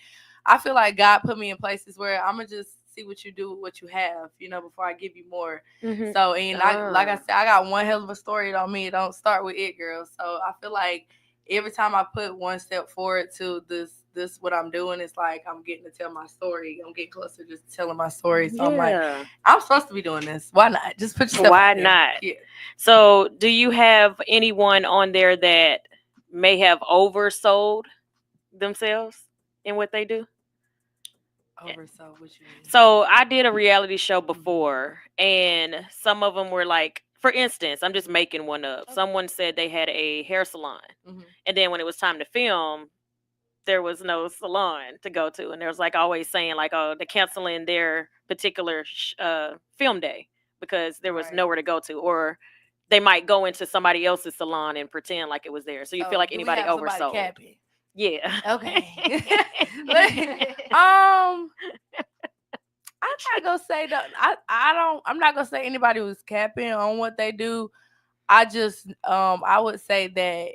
Speaker 5: God put me in places where I'm gonna just see what you do with what you have, before I give you more. So like I said, I got one hell of a story on me. It don't start with it, girl. So I feel like every time I put one step forward to this what I'm doing, it's like I'm getting to tell my story. I'm getting closer to just telling my story. So I'm like, I'm supposed to be doing this. Why not? Just put yourself
Speaker 1: Why
Speaker 5: out there.
Speaker 1: not?
Speaker 5: Yeah.
Speaker 1: So do you have anyone on there that may have oversold themselves in what they do?
Speaker 5: Oversold, what you mean?
Speaker 1: So I did a reality show before, and some of them were like, for instance, I'm just making one up. Someone said they had a hair salon, and then when it was time to film, there was no salon to go to, and there was like always saying like, oh, they're canceling their particular film day because there was nowhere to go to, or they might go into somebody else's salon and pretend like it was there. So you feel like anybody oversold? Yeah.
Speaker 5: Okay. I'm not gonna say that. I'm not gonna say anybody was capping on what they do. I just I would say that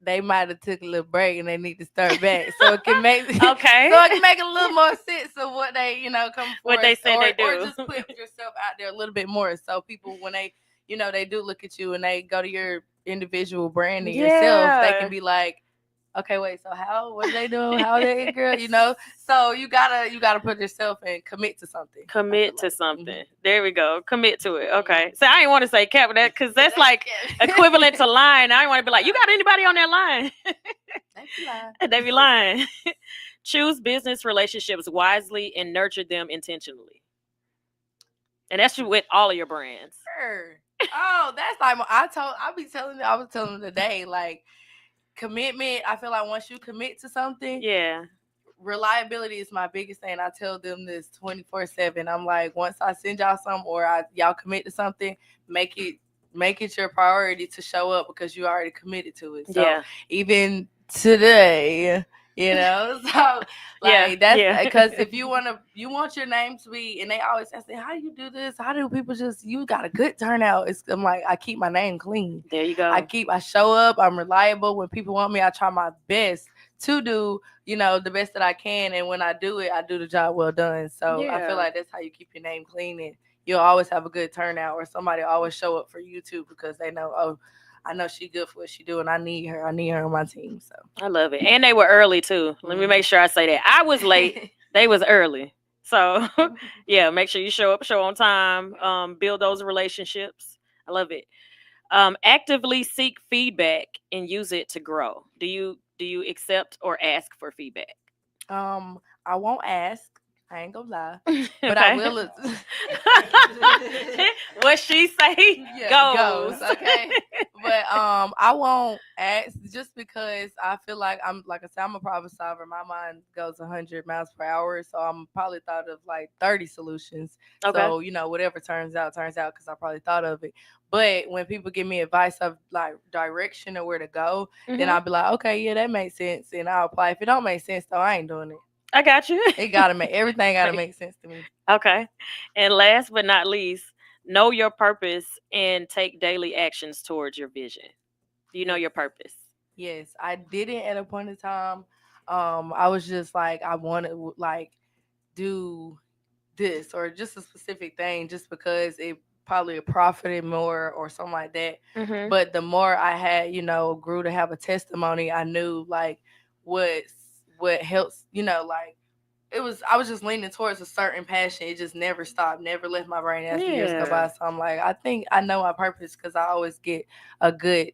Speaker 5: they might have took a little break and they need to start back so it can make so it can make a little more sense of what they come for,
Speaker 1: what they say they do,
Speaker 5: or just put yourself out there a little bit more so people when they they do look at you and they go to your individual brand and yourself, they
Speaker 1: Yeah.
Speaker 5: can be like, okay, wait, so how, what are they doing? How are they, girl? So you gotta put yourself and commit to something.
Speaker 1: Commit to
Speaker 5: Like.
Speaker 1: something. There we go. Commit to it. Okay. So I didn't want to say cap that because that's like equivalent to lying. I didn't want to be like, you got anybody on that line?
Speaker 5: They be lying.
Speaker 1: They be lying. Choose business relationships wisely and nurture them intentionally. And that's with all of your brands.
Speaker 5: Sure. Oh, that's like I was telling them today, like commitment. I feel like once you commit to something,
Speaker 1: Yeah.
Speaker 5: reliability is my biggest thing. I tell them this 24/7. I'm like, once I send y'all something or y'all commit to something, make it your priority to show up because you already committed to it. So
Speaker 1: Yeah.
Speaker 5: even today, so
Speaker 1: Yeah.
Speaker 5: like that's
Speaker 1: Yeah.
Speaker 5: because if you want your name to be, and they always ask me, how do you do this? How do people you got a good turnout? I'm like, I keep my name clean.
Speaker 1: There you go.
Speaker 5: I show up. I'm reliable. When people want me, I try my best to do, the best that I can. And when I do it, I do the job well done. So I
Speaker 1: Yeah.
Speaker 5: feel like that's how you keep your name clean, and you'll always have a good turnout, or somebody always show up for you too because they know, oh, I know she good for what she doing. I need her. I need her on my team. So
Speaker 1: I love it. And they were early too. Let me make sure I say that. I was late. They was early. So yeah, make sure you show up, show on time, build those relationships. I love it. Actively seek feedback and use it to grow. Do you accept or ask for feedback?
Speaker 5: I won't ask. I ain't gonna lie, but I will.
Speaker 1: What she say goes.
Speaker 5: Okay. But I won't ask just because I feel like like I said, I'm a problem solver. My mind goes 100 miles per hour, so I'm probably thought of like 30 solutions.
Speaker 1: Okay.
Speaker 5: So whatever turns out because I probably thought of it. But when people give me advice of like direction or where to go, then I'll be like, okay, yeah, that makes sense, and I'll apply. If it don't make sense though, I ain't doing it.
Speaker 1: I got you.
Speaker 5: It gotta make everything gotta make sense to me.
Speaker 1: Okay. And last but not least, know your purpose and take daily actions towards your vision. Do you know your purpose?
Speaker 5: Yes, I didn't at a point in time. I was just like, I want to like do this or just a specific thing just because it probably profited more or something like that.
Speaker 1: Mm-hmm.
Speaker 5: But the more I had, grew to have a testimony, I knew like what helps, like I was just leaning towards a certain passion. It just never stopped, never left my brain as the years go by. So I'm like, I think I know my purpose because I always get a good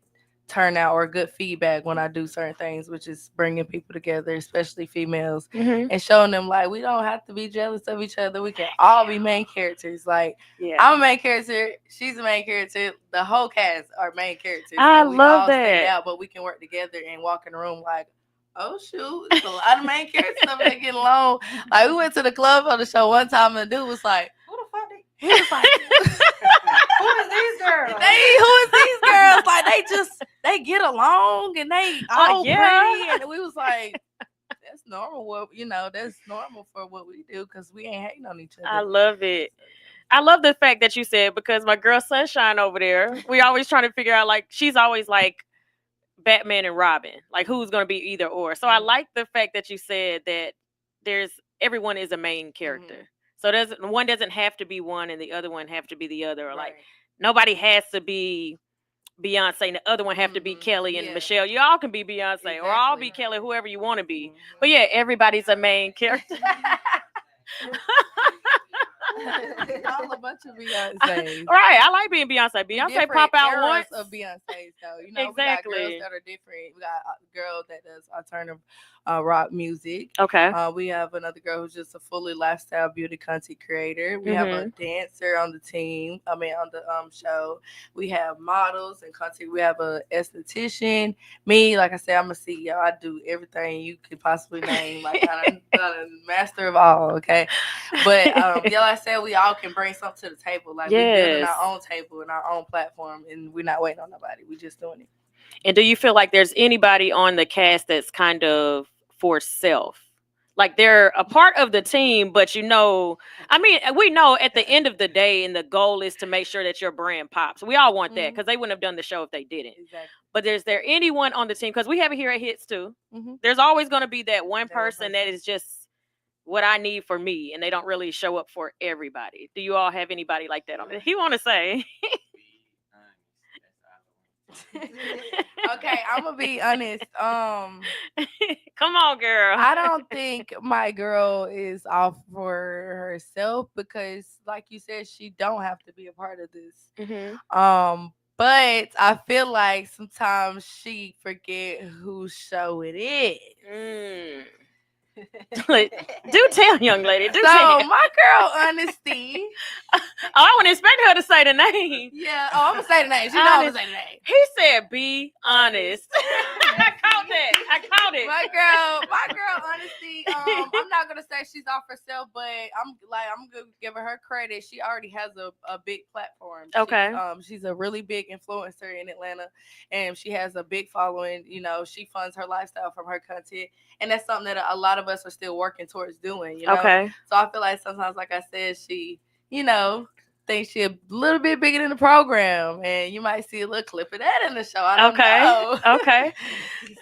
Speaker 5: turnout or good feedback when I do certain things, which is bringing people together, especially females,
Speaker 1: Mm-hmm.
Speaker 5: and showing them like we don't have to be jealous of each other. We can all be main characters. Like
Speaker 1: Yeah.
Speaker 5: I'm a main character, she's a main character, the whole cast are main characters.
Speaker 1: I
Speaker 5: and we
Speaker 1: love
Speaker 5: all
Speaker 1: that.
Speaker 5: stand out, but we can work together and walk in the room like, oh shoot, it's a lot of main characters up there getting along. Like we went to the club on the show one time and the dude was like,
Speaker 6: Who the fuck?
Speaker 5: he was like,
Speaker 6: Who is these girls?
Speaker 5: who is these girls? Like they get along and they all
Speaker 1: yeah.
Speaker 5: pretty, and we was like, that's normal. That's normal for what we do because we ain't hating on each other.
Speaker 1: I love it. I love the fact that you said, because my girl Sunshine over there, we always trying to figure out, like, she's always like Batman and Robin, like who's going to be either or. So I like the fact that you said that everyone is a main character. So one doesn't have to be one and the other one have to be the other, or like nobody has to be Beyonce and the other one have to be Kelly and Michelle. You all can be Beyonce or all be Kelly, whoever you want to be. But yeah, everybody's a main character.
Speaker 5: All a bunch of Beyonces.
Speaker 1: Right, I like being Beyonce. Beyonce pop out once.
Speaker 5: Of Beyonce, so
Speaker 1: Exactly.
Speaker 5: we got girls that are different. We got a girl that does alternative rock music.
Speaker 1: Okay.
Speaker 5: We have another girl who's just a fully lifestyle beauty content creator. We have a dancer on the team. On the show. We have models and content. We have a esthetician. Me, like I said, I'm a CEO. I do everything you could possibly name. Like I'm a master of all. Okay, but like I said, we all can bring something to the table. Like we're building our own table and our own platform, and we're not waiting on nobody. We're just doing it.
Speaker 1: And do you feel like there's anybody on the cast that's kind of for self? Like they're a part of the team, but we know at the end of the day, and the goal is to make sure that your brand pops. We all want that because they wouldn't have done the show if they didn't.
Speaker 5: Exactly.
Speaker 1: But is there anyone on the team? Because we have it here at Hits too. There's always going to be that one person that is just what I need for me, and they don't really show up for everybody. Do you all have anybody like that on it? He want to say?
Speaker 5: Okay, I'm gonna be honest.
Speaker 1: Come on, girl.
Speaker 5: I don't think my girl is off for herself because, like you said, she don't have to be a part of this. But I feel like sometimes she forget whose show it is.
Speaker 1: Do tell, young lady. Do
Speaker 5: so
Speaker 1: tell.
Speaker 5: my girl, Honesty.
Speaker 1: I wouldn't expect her to say the name.
Speaker 5: Yeah. Oh, I'm gonna say the name. She know I'm gonna say the name.
Speaker 1: He said, "Be honest." I caught that. I caught it.
Speaker 5: My girl, Honesty. I'm not gonna say she's off herself, but I'm gonna give her credit. She already has a big platform.
Speaker 1: Okay.
Speaker 5: She's a really big influencer in Atlanta, and she has a big following. You know, she funds her lifestyle from her content, and that's something that a lot of us are still working towards doing. You know.
Speaker 1: Okay.
Speaker 5: So I feel like sometimes, like I said, she, think she a little bit bigger than the program, and you might see a little clip of that in the show. I don't know.
Speaker 1: Okay.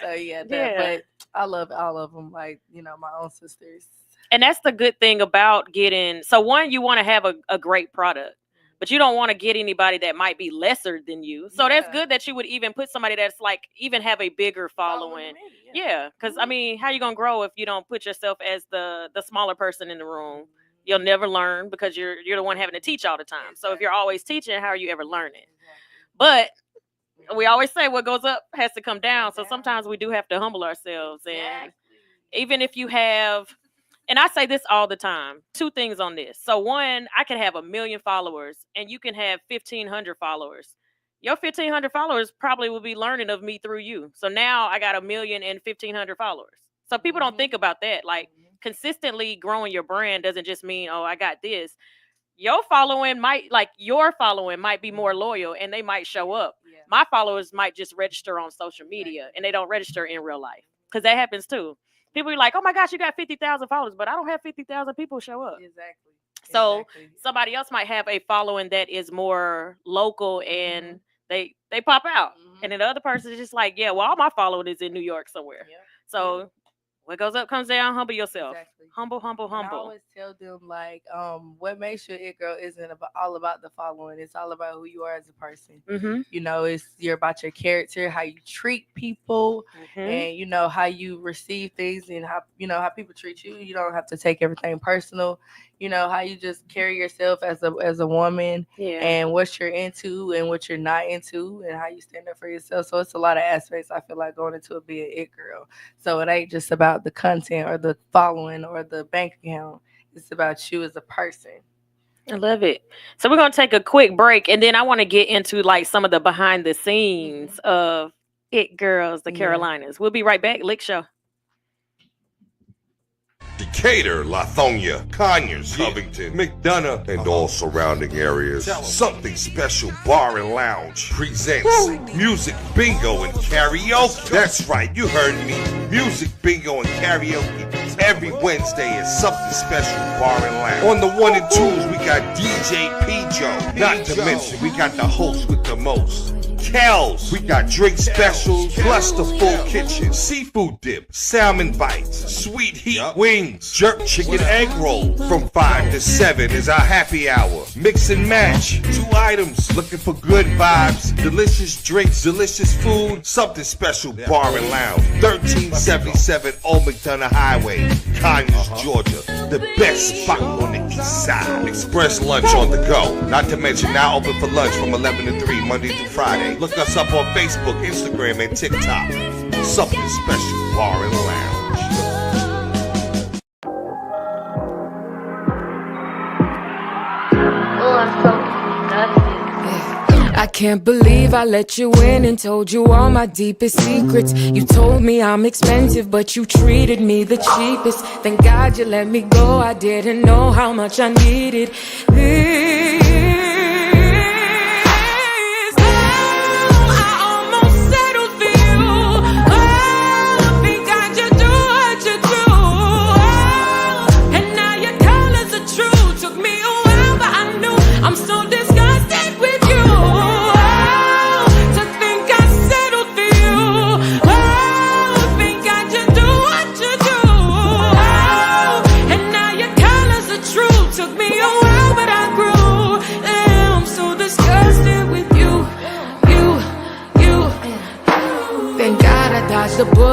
Speaker 5: So yeah, but I love all of them, like my own sisters.
Speaker 1: And that's the good thing about getting. So one, you want to have a great product, but you don't want to get anybody that might be lesser than you. So that's good that you would even put somebody that's like even have a bigger following. Yeah, because I mean, how you gonna grow if you don't put yourself as the smaller person in the room? You'll never learn because you're the one having to teach all the time. So if you're always teaching, how are you ever learning? But we always say what goes up has to come down. So sometimes we do have to humble ourselves. And even if you have, and I say this all the time, two things on this. So one, I can have 1 million followers and you can have 1,500 followers. Your 1,500 followers probably will be learning of me through you. So now I got 1 million and 1,500 followers. So people don't think about that. Like consistently growing your brand doesn't just mean, oh, I got this. Your following might be more loyal and they might show up. Yeah. My followers might just register on social media and they don't register in real life because that happens too. People are like, oh my gosh, you got 50,000 followers, but I don't have 50,000 people show up.
Speaker 5: Exactly.
Speaker 1: So somebody else might have a following that is more local and they pop out. And then the other person is just like, yeah, well, all my following is in New York somewhere. Yeah. So what goes up comes down. Humble yourself. Exactly. Humble.
Speaker 5: And I always tell them like, what makes you It Girl isn't all about the following. It's all about who you are as a person. You're about your character, how you treat people, and how you receive things, and how people treat you. You don't have to take everything personal. How you just carry yourself as a woman, and what you're into and what you're not into, and how you stand up for yourself. So it's a lot of aspects I feel like going into being It Girl. So it ain't just about the content or the following or the bank account. It's about you as a person.
Speaker 1: I love it. So we're gonna take a quick break, and then I want to get into like some of the behind the scenes of It Girls, the Carolinas. We'll be right back. L.I.C.K Show.
Speaker 8: Decatur, Lithonia, Conyers, Covington, McDonough, and all surrounding areas. Something Special Bar and Lounge presents Music Bingo and Karaoke. That's right, you heard me. Music Bingo and Karaoke every Wednesday at Something Special Bar and Lounge. On the 1 and 2s, we got DJ P-Joe. Not to mention, we got the host with the most, KELZ. We got drink specials, plus the full kitchen, seafood dip, salmon bites, sweet heat wings, jerk chicken egg roll. From 5 to 7 is our happy hour. Mix and match, 2 items, looking for good vibes, delicious drinks, delicious food. Something Special Bar and Lounge, 1377 Old McDonough Highway, Conyers, Georgia. The best spot on the east side. Express lunch on the go. Not to mention now open for lunch from 11 to 3 Monday through Friday. Look us up on Facebook, Instagram, and TikTok. Something Special Bar and Lounge.
Speaker 9: I can't believe I let you in and told you all my deepest secrets. You told me I'm expensive, but you treated me the cheapest. Thank God you let me go, I didn't know how much I needed this. I almost settled for you. Oh, think I should do what you do. Oh, and now your colors are true. Took me a while, but I knew I'm so disgusted with you. Took me a while, but I grew.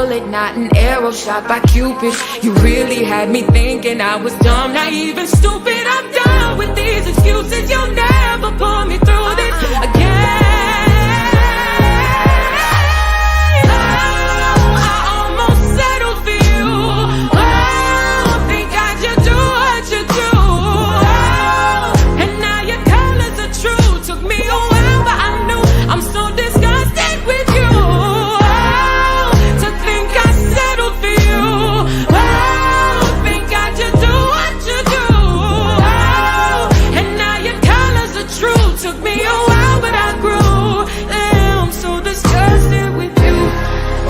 Speaker 9: bullet, not an arrow shot by Cupid. You really had me thinking I was dumb, naive and stupid. I'm done with these excuses. You'll never pull me through this again. I almost settled for you. Think I should do what you do. And now your colors are true. Took me a while, but I knew I'm so disgusted with you. To think I settled for you. Think I should do what you do. And now your colors are true. Took me a while, but I grew. I'm so disgusted with you.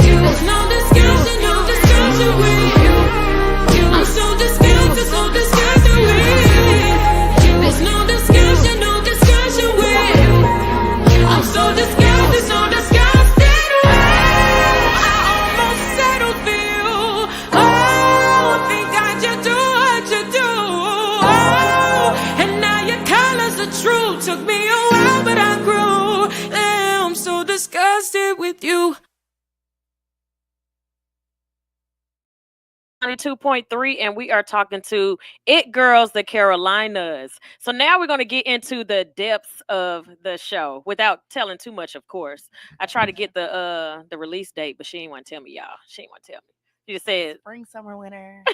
Speaker 9: There's no discussion, no discussion with you. I'm so disgusted, so disgusted with you. There's no discussion, no discussion with you. I'm so disgusted, so disgusted with you. I almost settled for you. Think I should do what you do. And now your colors are true. Took me a while, but I grew. I'm so disgusted with you.
Speaker 1: 92.3, and we are talking to It Girls, the Carolinas. So now we're going to get into the depths of the show without telling too much, of course. I try to get the release date, but she ain't want to tell me, y'all. She ain't want to tell me. She just said,
Speaker 5: Spring, summer, winter.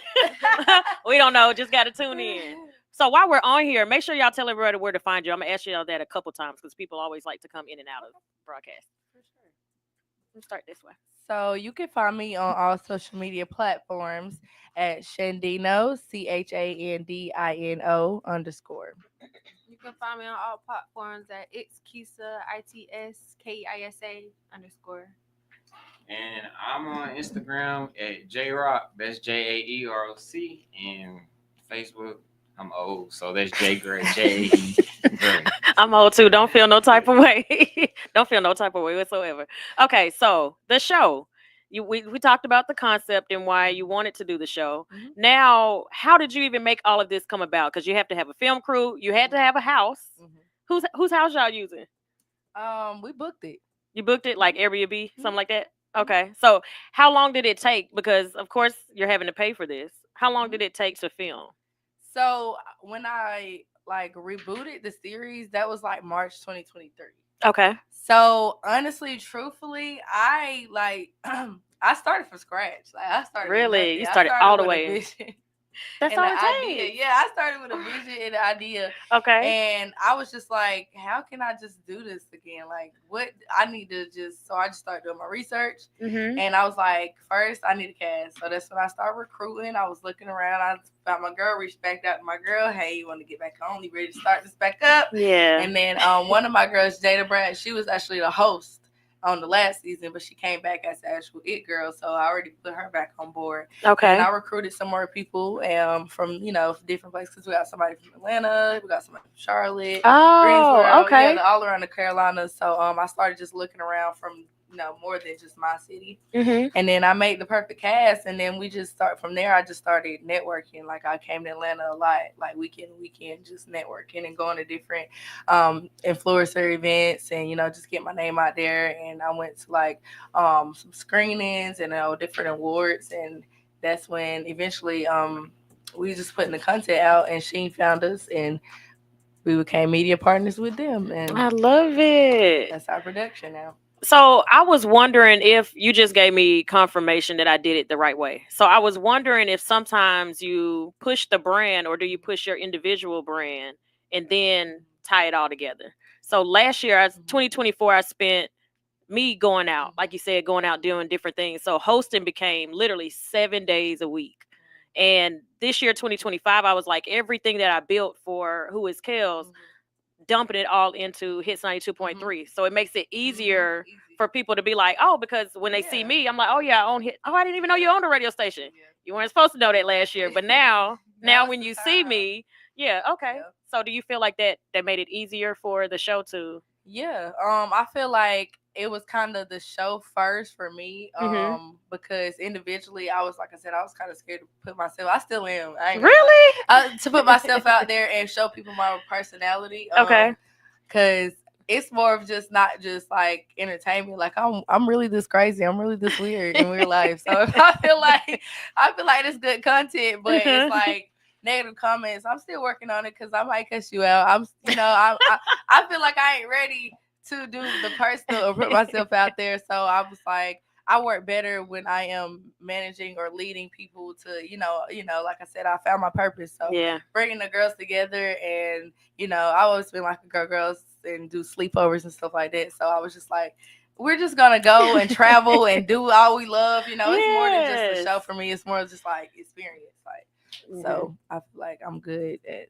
Speaker 1: we don't know. Just got to tune in. So while we're on here, make sure y'all tell everybody where to find you. I'm going to ask y'all that a couple times because people always like to come in and out of broadcast. For sure. Let's start this way.
Speaker 5: So you can find me on all social media platforms at Shandino, CHANDINO _
Speaker 6: You can find me on all platforms at ITSKISA, ITSKISA _
Speaker 7: And I'm on Instagram at JRock. That's JAEROC. And Facebook, I'm old, so that's J Gray. JAE Gray.
Speaker 1: I'm old too. Don't feel no type of way. Don't feel no type of way whatsoever. Okay, so the show. We talked about the concept and why you wanted to do the show.
Speaker 5: Mhm.
Speaker 1: Now, how did you even make all of this come about? Because you have to have a film crew. You had to have a house.
Speaker 5: Mhm.
Speaker 1: Whose house y'all using?
Speaker 5: We booked it.
Speaker 1: You booked it like Airbnb, something like that? Okay. So how long did it take? Because of course you're having to pay for this. How long did it take to film?
Speaker 5: So when I rebooted the series, that was like March 2023.
Speaker 1: Okay.
Speaker 5: So honestly, truthfully, I I started from scratch. Like I started with
Speaker 1: Really?
Speaker 5: nothing.
Speaker 1: You
Speaker 5: I
Speaker 1: started all the
Speaker 5: with a
Speaker 1: way.
Speaker 5: vision
Speaker 1: That's
Speaker 5: and
Speaker 1: all
Speaker 5: the
Speaker 1: it
Speaker 5: idea.
Speaker 1: takes.
Speaker 5: Yeah, I started with a vision and the idea.
Speaker 1: Okay.
Speaker 5: And I was just like, how can I just do this again? Like, what I need to just, so I just started doing my research.
Speaker 1: Mm-hmm.
Speaker 5: And I was like, first, I need a cast. So that's when I started recruiting. I was looking around. I found my girl, reached back out to my girl. Hey, you want to get back on? You ready to start this back up?
Speaker 1: Yeah.
Speaker 5: And then one of my girls, Jada Brad, she was actually the host on the last season, but she came back as the actual It Girl, so I already put her back on board.
Speaker 1: Okay.
Speaker 5: And I recruited some more people from different places. We got somebody from Atlanta, we got somebody from Charlotte, Greensboro,
Speaker 1: okay.
Speaker 5: yeah, all around the Carolinas. So I started just looking around from more than just my city.
Speaker 1: Mm-hmm.
Speaker 5: And then I made the perfect cast, and then we just start from there. I just started networking. Like I came to Atlanta a lot, like weekend, just networking and going to different influencer events, and just get my name out there. And I went to some screenings and different awards, and that's when eventually we just putting the content out, and Sheen found us, and we became media partners with them, and
Speaker 1: I love it.
Speaker 5: that's our production now.
Speaker 1: So I was wondering if you just gave me confirmation that I did it the right way. So I was wondering if sometimes you push the brand, or do you push your individual brand and then tie it all together? So last year, 2024, I spent me going out, like you said, going out doing different things. So hosting became literally 7 days a week. And this year, 2025, I was like, everything that I built for Who is KELZ, dumping it all into Hits 92.3. So it makes it easier for people to be like, oh, because when they see me, I'm like, oh yeah, I own Hit. Oh, I didn't even know you owned a radio station. You weren't supposed to know that last year, but now when you see me, yeah, okay.
Speaker 5: Yep.
Speaker 1: So do you feel like that made it easier for the show to?
Speaker 5: Yeah, I feel like it was kind of the show first for me, because individually, I was, like I said, I was kind of scared to put myself. I still am. I ain't
Speaker 1: Really?
Speaker 5: to put myself out there and show people my personality.
Speaker 1: Okay.
Speaker 5: Because it's more of just not just like entertainment. Like I'm really this crazy. I'm really this weird in real life. So I feel like it's good content, but it's like negative comments. I'm still working on it because I might cuss you out. I feel like I ain't ready to do the personal or put myself out there. So I was like, I work better when I am managing or leading people to, like I said, I found my purpose. So
Speaker 1: Yeah.
Speaker 5: bringing the girls together, and I've always been like a girls and do sleepovers and stuff like that. So I was just like, we're just gonna go and travel and do all we love. It's more than just a show for me. It's more just like experience. Like, so I feel like I'm good at.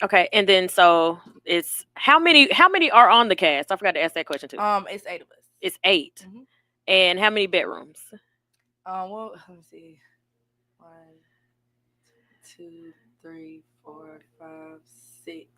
Speaker 1: Okay, and then so it's how many are on the cast? I forgot to ask that question too.
Speaker 5: It's 8 of us.
Speaker 1: It's 8.
Speaker 5: Mhm.
Speaker 1: And how many bedrooms?
Speaker 5: Well, let me see. 1, 2, 3, 4, 5, 6.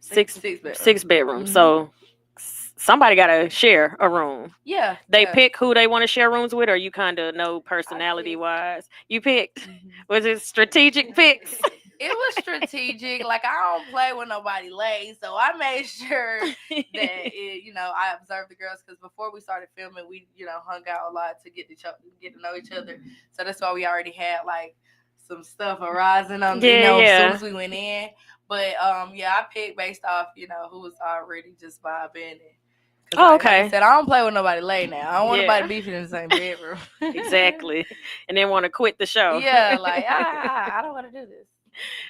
Speaker 1: Six
Speaker 5: bedrooms.
Speaker 1: 6 bedrooms.
Speaker 5: Mhm.
Speaker 1: So somebody got to share a room.
Speaker 5: Yeah.
Speaker 1: They pick who they want to share rooms with, or you kind of know personality wise. You picked.
Speaker 5: Mhm.
Speaker 1: Was it strategic picks?
Speaker 5: It was strategic. Like, I don't play with nobody late, so I made sure that I observed the girls, because before we started filming, we hung out a lot to get to know each other. So that's why we already had like some stuff arising on as soon as we went in. But I picked based off who was already just vibing.
Speaker 1: Oh, okay.
Speaker 5: Like I said, I don't play with nobody late now. I don't want nobody beefing in the same bedroom.
Speaker 1: Exactly. And then want to quit the show.
Speaker 5: Yeah, like I don't want to do this.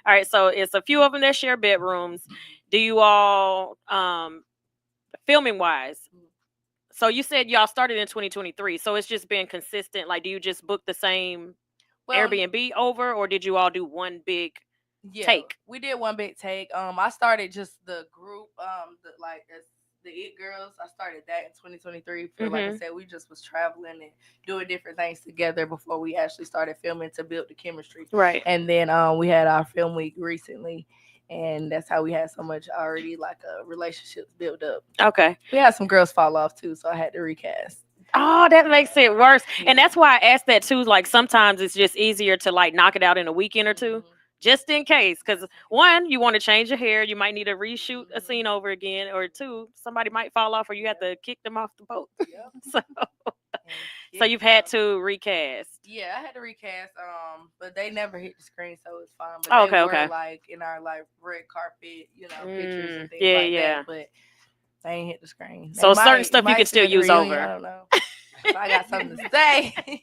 Speaker 1: All right, so it's a few of them that share bedrooms. Do you all, filming wise? So you said y'all started in 2023, so it's just been consistent. Like, do you just book the same Airbnb over, or did you all do one big take?
Speaker 5: We did one big take. I started just the group, the It Girls. I started that in 2023. Like I said, we just was traveling and doing different things together before we actually started filming to build the chemistry.
Speaker 1: Right.
Speaker 5: And then we had our film week recently, and that's how we had so much already like relationships built up.
Speaker 1: Okay.
Speaker 5: We had some girls fall off too, so I had to recast.
Speaker 1: Oh, that makes it worse. And that's why I asked that too. Like, sometimes it's just easier to like knock it out in a weekend or two. Just in case, because 1, you want to change your hair, you might need to reshoot a scene over again, or 2, somebody might fall off, or you have to kick them off the boat. So you've had to recast.
Speaker 5: Yeah, I had to recast. But they never hit the screen, so it's fine. But they were like in our like red carpet, pictures and things like that. But they ain't hit the screen.
Speaker 1: So certain stuff you can still use over.
Speaker 5: I don't know. So I got something to say.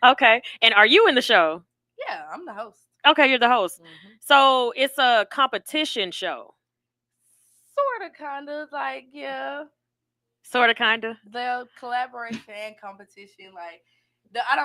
Speaker 1: Okay, and are you in the show?
Speaker 5: Yeah, I'm the host.
Speaker 1: Okay, you're the host. So it's a competition show.
Speaker 5: Sort of, kind of, like, yeah.
Speaker 1: Sort of, kind of.
Speaker 5: The collaboration and competition, like, I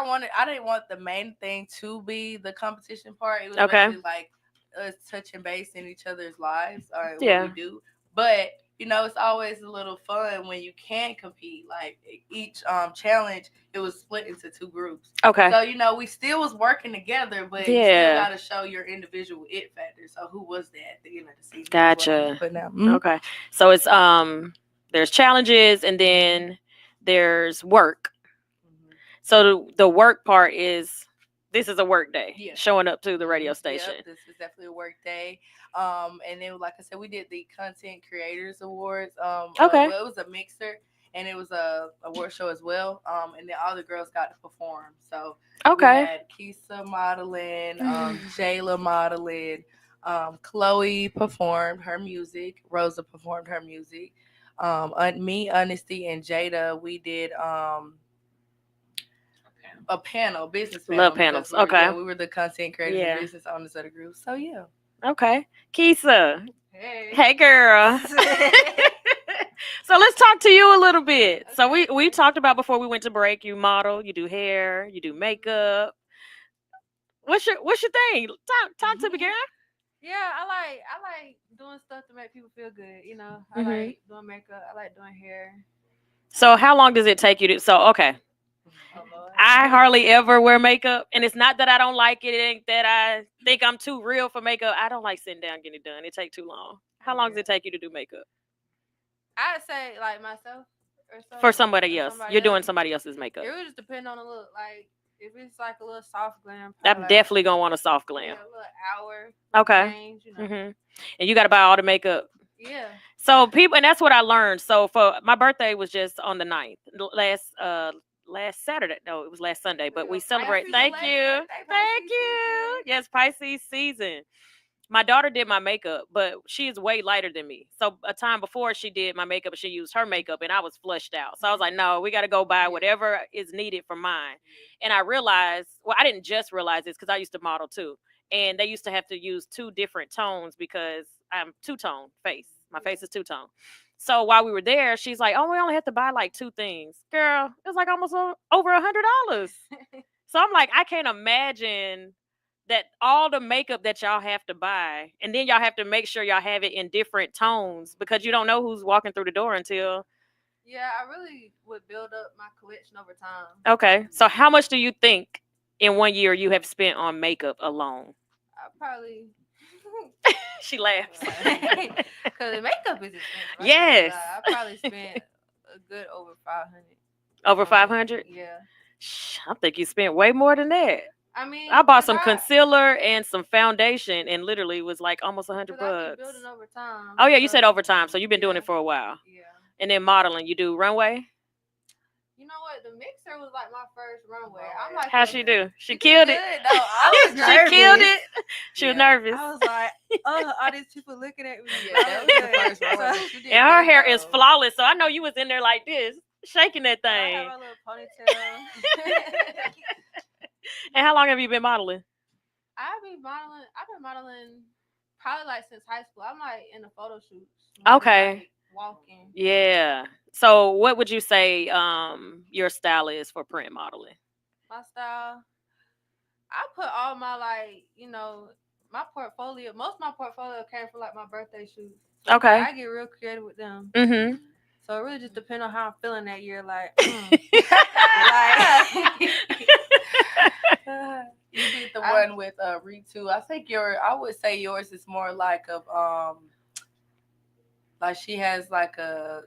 Speaker 5: didn't want the main thing to be the competition part. It was basically like us touching base in each other's lives or what we do. But it's always a little fun when you can compete. Like, each challenge, it was split into 2 groups.
Speaker 1: Okay.
Speaker 5: So we still was working together, but you still got to show your individual it factor. So who was that at the end of the season?
Speaker 1: Gotcha. Okay. So it's there's challenges, and then there's work. So the work part is, this is a work day. Showing up to the radio station.
Speaker 5: Yep, this is definitely a work day. And then, like I said, we did the Content Creators Awards. Okay. It was a mixer, and it was a award show as well. And then all the girls got to perform. So we had Keisha modeling, Jayla modeling, Chloe performed her music, Rosa performed her music. Me, Honesty, and Jada, we did a panel, business panel.
Speaker 1: Love panels. Okay.
Speaker 5: We were the content creators and business owners of the group. So yeah.
Speaker 1: Okay. Keisha.
Speaker 6: Hey.
Speaker 1: Hey, girl. So let's talk to you a little bit. Okay. So we talked about before we went to break, you model, you do hair, you do makeup. What's your thing? Talk to me, girl.
Speaker 6: Yeah, I like doing stuff to make people feel good. I like doing makeup. I like doing hair.
Speaker 1: So how long does it take you to? So okay. I hardly ever wear makeup, and it's not that I don't like it. It ain't that I think I'm too real for makeup. I don't like sitting down getting it done. It takes too long. How long does it take you to do makeup?
Speaker 6: I'd say like myself or
Speaker 1: for somebody else. You're doing somebody else's makeup.
Speaker 6: It would just depend on the look. Like, if it's like a little soft glam,
Speaker 1: I'm definitely gonna want a soft glam.
Speaker 6: A little hour.
Speaker 1: Okay.
Speaker 6: Change,
Speaker 1: And you got to buy all the makeup.
Speaker 6: Yeah.
Speaker 1: So people, and that's what I learned. So for my birthday was just on the 9th, last Saturday. No, it was last Sunday, but we celebrate. Thank you. Thank you. Yes, Pisces season. My daughter did my makeup, but she is way lighter than me. So a time before she did my makeup, she used her makeup and I was flushed out. So I was like, no, we got to go buy whatever is needed for mine. And I realized, well, I didn't just realize this because I used to model too. And they used to have to use two different tones because I'm two-tone face. My face is two-tone. So while we were there, she's like, oh, we only have to buy like two things. Girl, it was like almost over $100. So I'm like, I can't imagine that all the makeup that y'all have to buy, and then y'all have to make sure y'all have it in different tones because you don't know who's walking through the door until.
Speaker 6: Yeah, I really would build up my collection over time.
Speaker 1: Okay, so how much do you think in 1 year you have spent on makeup alone?
Speaker 6: I probably.
Speaker 1: She laughs.
Speaker 6: Because makeup is expensive.
Speaker 1: Yes.
Speaker 6: I probably spent a good over 500.
Speaker 1: Over 500?
Speaker 6: Yeah.
Speaker 1: I think you spent way more than that.
Speaker 6: I mean,
Speaker 1: I bought some concealer and some foundation, and literally was like almost $100.
Speaker 6: I've been building over time.
Speaker 1: Oh yeah, you said over time, so you've been doing it for a while.
Speaker 6: Yeah.
Speaker 1: And then modeling, you do runway.
Speaker 6: You know what? The mixer was like my first runway. I'm like,
Speaker 1: how'd she do? She killed it.
Speaker 6: No, I was nervous.
Speaker 1: She killed it. She was nervous.
Speaker 6: I was like, oh, all these people looking at me. Yeah, that was the first runway.
Speaker 1: And her hair is flawless, so I know you was in there like this, shaking that thing.
Speaker 6: I have a little ponytail.
Speaker 1: And how long have you been modeling?
Speaker 6: I've been modeling probably like since high school. I'm like in the photo shoots.
Speaker 1: Okay.
Speaker 6: Like walking.
Speaker 1: Yeah. So what would you say your style is for print modeling?
Speaker 6: My style, I put all my my portfolio. Most of my portfolio came from like my birthday shoots. So
Speaker 1: okay.
Speaker 6: I get real creative with them.
Speaker 1: Mm-hmm.
Speaker 6: So it really just depends on how I'm feeling that year. Like,
Speaker 5: you did the one with Ritu. I would say yours is more like like she has like a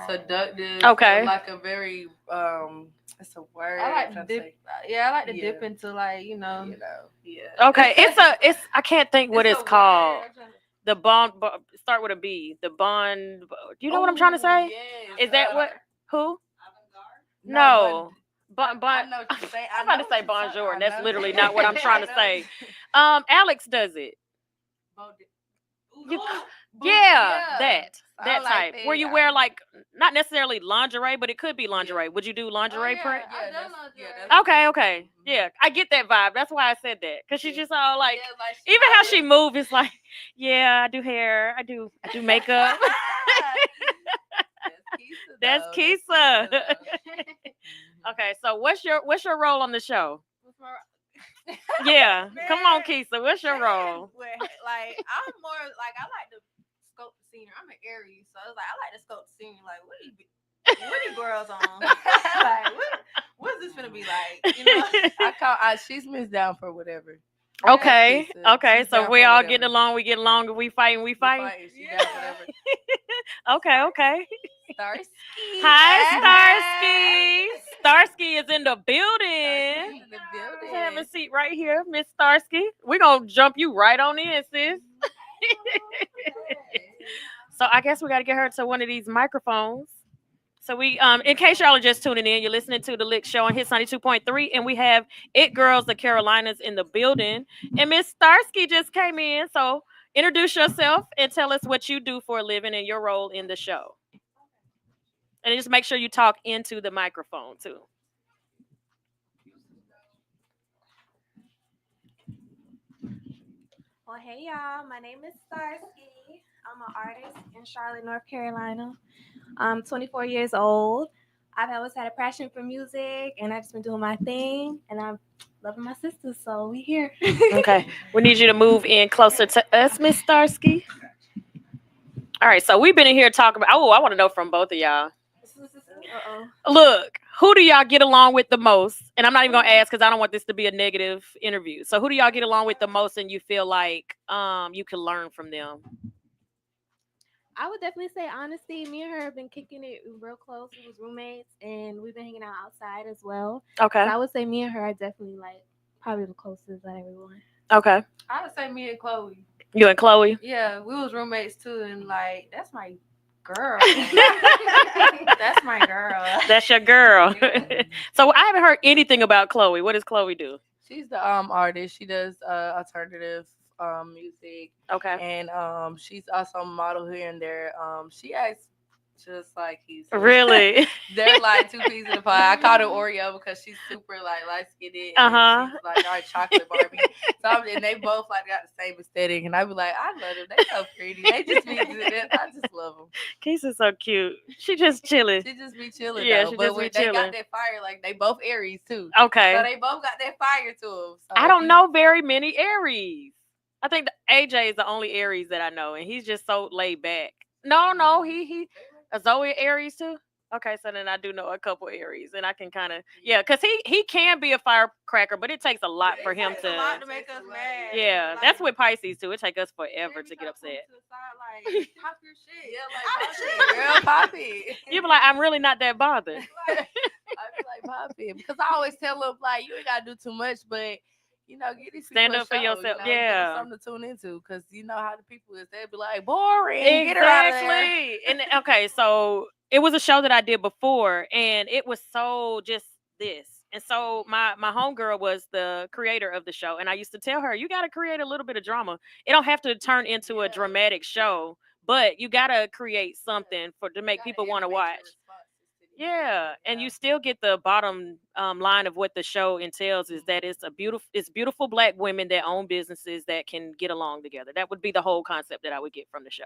Speaker 5: seductive,
Speaker 1: okay,
Speaker 5: like a very it's a word.
Speaker 6: I like to dip. I like to dip into
Speaker 5: yeah.
Speaker 1: Okay, it's I can't think what it's called. The bond start with a B. The bond. Do you know what I'm trying to say?
Speaker 5: Yes.
Speaker 1: Is that what? Who?
Speaker 5: No.
Speaker 1: I'm
Speaker 5: I know what you're saying.
Speaker 1: I'm about to say bonjour, and that's literally not what I'm trying to say. Alex does it. That type where you wear like not necessarily lingerie, but it could be lingerie. Yeah. Would you do lingerie print? Okay. Yeah, I get that vibe. That's why I said that because she's just all like, even how she moves is like, yeah, I do hair, I do makeup. That's Keisha. Okay, so what's your role on the show? Yeah, come on, Keisha. What's your role?
Speaker 6: Like I'm more like I like to scope the scenery. I'm an Aries, so it's like I like to scope the scenery. Like what are you girls on? Like what's this gonna be like? You know,
Speaker 5: she's Miss Down for whatever.
Speaker 1: Okay, so we all getting along. We get along. We fighting.
Speaker 5: Yeah.
Speaker 1: Okay.
Speaker 5: Starsky.
Speaker 1: Hi, Starsky. Starsky is in the building. Have a seat right here, Miss Starsky. We're gonna jump you right on in, sis. So I guess we got to get her to one of these microphones. So we, in case y'all are just tuning in, you're listening to the L.I.C.K show on Hits 92.3, and we have It Girls, the Carolinas in the building. And Miss Starsky just came in, so introduce yourself and tell us what you do for a living and your role in the show. And just make sure you talk into the microphone too.
Speaker 10: Well, hey y'all, my name is Starsky. I'm an artist in Charlotte, North Carolina. I'm 24 years old. I've always had a passion for music, and I've just been doing my thing, and I'm loving my sisters, so we here.
Speaker 1: Okay, we need you to move in closer to us, Miss Starsky. All right, so we've been in here talking about, I want to know from both of y'all. Look, who do y'all get along with the most? And I'm not even going to ask because I don't want this to be a negative interview. So who do y'all get along with the most and you feel like you can learn from them?
Speaker 10: I would definitely say honesty. Me and her have been kicking it real close. We was roommates and we've been hanging out outside as well.
Speaker 1: Okay.
Speaker 10: So I would say me and her are definitely like probably the closest out of everyone.
Speaker 1: Okay.
Speaker 5: I would say me and Chloe.
Speaker 1: You and Chloe?
Speaker 6: Yeah, we was roommates too, and like that's my girl. That's my girl.
Speaker 1: That's your girl.
Speaker 6: Yeah.
Speaker 1: So I haven't heard anything about Chloe. What does Chloe do?
Speaker 5: She's the artist. She does alternative music,
Speaker 1: Okay.
Speaker 5: and she's also a model here and there. She acts just like he's
Speaker 1: Really?
Speaker 5: they're like two peas in the pie. I called her Oreo because she's super like light skinned and
Speaker 1: Uh-huh.
Speaker 5: she's like our chocolate Barbie. And they both like got the same aesthetic, and I be like, I love them. They so pretty. They just be good. I just love them.
Speaker 1: Keisha's so cute. She just chilling.
Speaker 5: She just be chilling
Speaker 1: Yeah,
Speaker 5: though.
Speaker 1: she
Speaker 5: But
Speaker 1: just be
Speaker 5: when they got
Speaker 1: chilling.
Speaker 5: that fire, like they both Aries too.
Speaker 1: Okay.
Speaker 5: So they both got that fire to them. So
Speaker 1: I don't know very many Aries. I think AJ is the only Aries that I know, and he's just so laid back. No, he Zoe Aries too. Okay, so then I do know a couple Aries, and I can kind of because he can be a firecracker, but it takes a lot for him
Speaker 6: Takes
Speaker 1: to.
Speaker 6: a lot to make us mad.
Speaker 1: Yeah,
Speaker 6: Like,
Speaker 1: that's with Pisces too. It takes us forever to get upset.
Speaker 6: to the side, like, pop your shit.
Speaker 5: Yeah, like Poppy, girl, Poppy.
Speaker 1: You be like, I'm really not that bothered.
Speaker 5: I be like Poppy because I always tell them like you ain't gotta do too much, but get these
Speaker 1: Stand
Speaker 5: people
Speaker 1: up for
Speaker 5: a show,
Speaker 1: yourself.
Speaker 5: give them
Speaker 1: Yeah.
Speaker 5: something to tune into because you know how the people is. They'll be like boring. Get her out of there.
Speaker 1: Exactly. And okay, so it was a show that I did before, and it was so just this. And so my homegirl was the creator of the show, and I used to tell her, you got to create a little bit of drama. It don't have to turn into a dramatic show, but you got to create something for to make people want to watch. Yeah, and you still get the bottom line of what the show entails is that it's beautiful black women that own businesses that can get along together. That would be the whole concept that I would get from the show.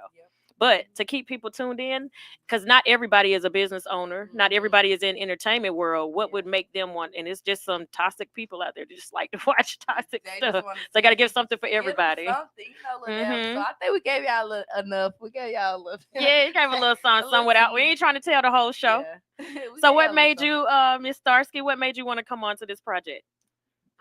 Speaker 1: But to keep people tuned in, because not everybody is a business owner, not everybody is in entertainment world. What would make them want? And it's just some toxic people out there that just like to watch toxic stuff. So I got to give something for everybody.
Speaker 5: Something, So I think we gave y'all enough. We gave y'all a little.
Speaker 1: Yeah, you gave a little something without. We ain't trying to tell the whole show.
Speaker 5: Yeah.
Speaker 1: So what made you, Miss Starsky? What made you want to come on to this project?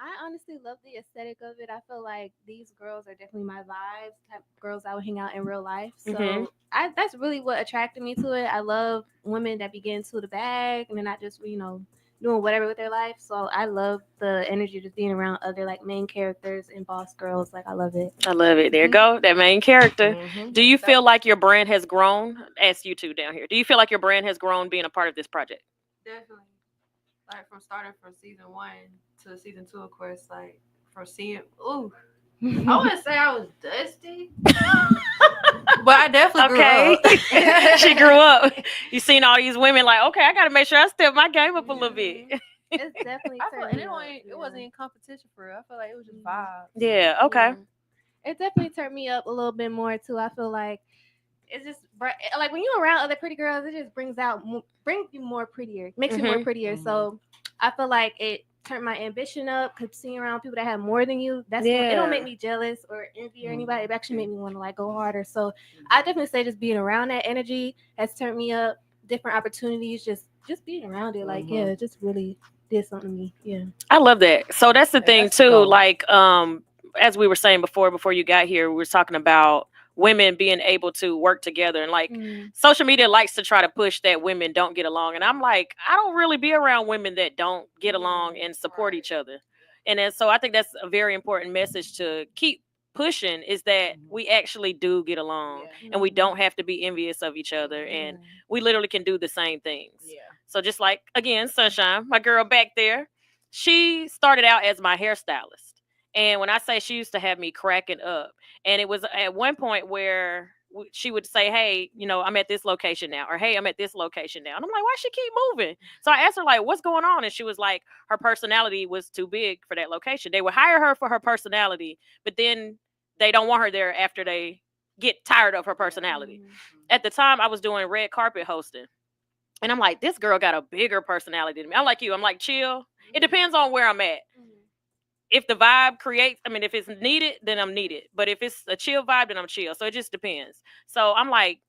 Speaker 10: I honestly love the aesthetic of it. I feel like these girls are definitely my vibes, type of girls I would hang out in real life. So that's really what attracted me to it. I love women that be getting to the bag and they're not just, doing whatever with their life. So I love the energy of just being around other like main characters and boss girls. Like I love it.
Speaker 1: I love it. There you go. That main character. Do you feel like your brand has grown? Ask you two down here. Do you feel like your brand has grown being a part of this project?
Speaker 6: Definitely. Like from starting from season 1 to season 2, of course, like from seeing I wouldn't say I was dusty. But I definitely grew up.
Speaker 1: She grew up. You seen all these women like, okay, I gotta make sure I step my game up a little bit.
Speaker 10: It's definitely
Speaker 6: I feel like it wasn't in competition for real. I feel like it was just vibes.
Speaker 1: Yeah, okay.
Speaker 10: It definitely turned me up a little bit more too. I feel like it's just like when you're around other pretty girls, it just brings you more prettier, makes you more prettier. So I feel like it turned my ambition up because seeing around people that have more than you, it don't make me jealous or envy or anybody. It actually made me want to like go harder. So I definitely say just being around that energy has turned me up. Different opportunities, just being around it, like it just really did something to me. Yeah,
Speaker 1: I love that. So that's the thing too. Like as we were saying before you got here, we were talking about women being able to work together, and like social media likes to try to push that women don't get along, and I'm like, I don't really be around women that don't get along and support each other. And then so I think that's a very important message to keep pushing, is that we actually do get along and we don't have to be envious of each other, and we literally can do the same things. So just like, again, Sunshine, my girl back there, she started out as my hairstylist. And when I say she used to have me cracking up, and it was at one point where she would say, hey, I'm at this location now, or hey, I'm at this location now. And I'm like, why she keep moving? So I asked her, like, what's going on? And she was like, her personality was too big for that location. They would hire her for her personality, but then they don't want her there after they get tired of her personality. At the time, I was doing red carpet hosting. And I'm like, this girl got a bigger personality than me. I'm like you. I'm like, chill. It depends on where I'm at. If the vibe creates, if it's needed, then I'm needed. But if it's a chill vibe, then I'm chill. So it just depends. So I'm like,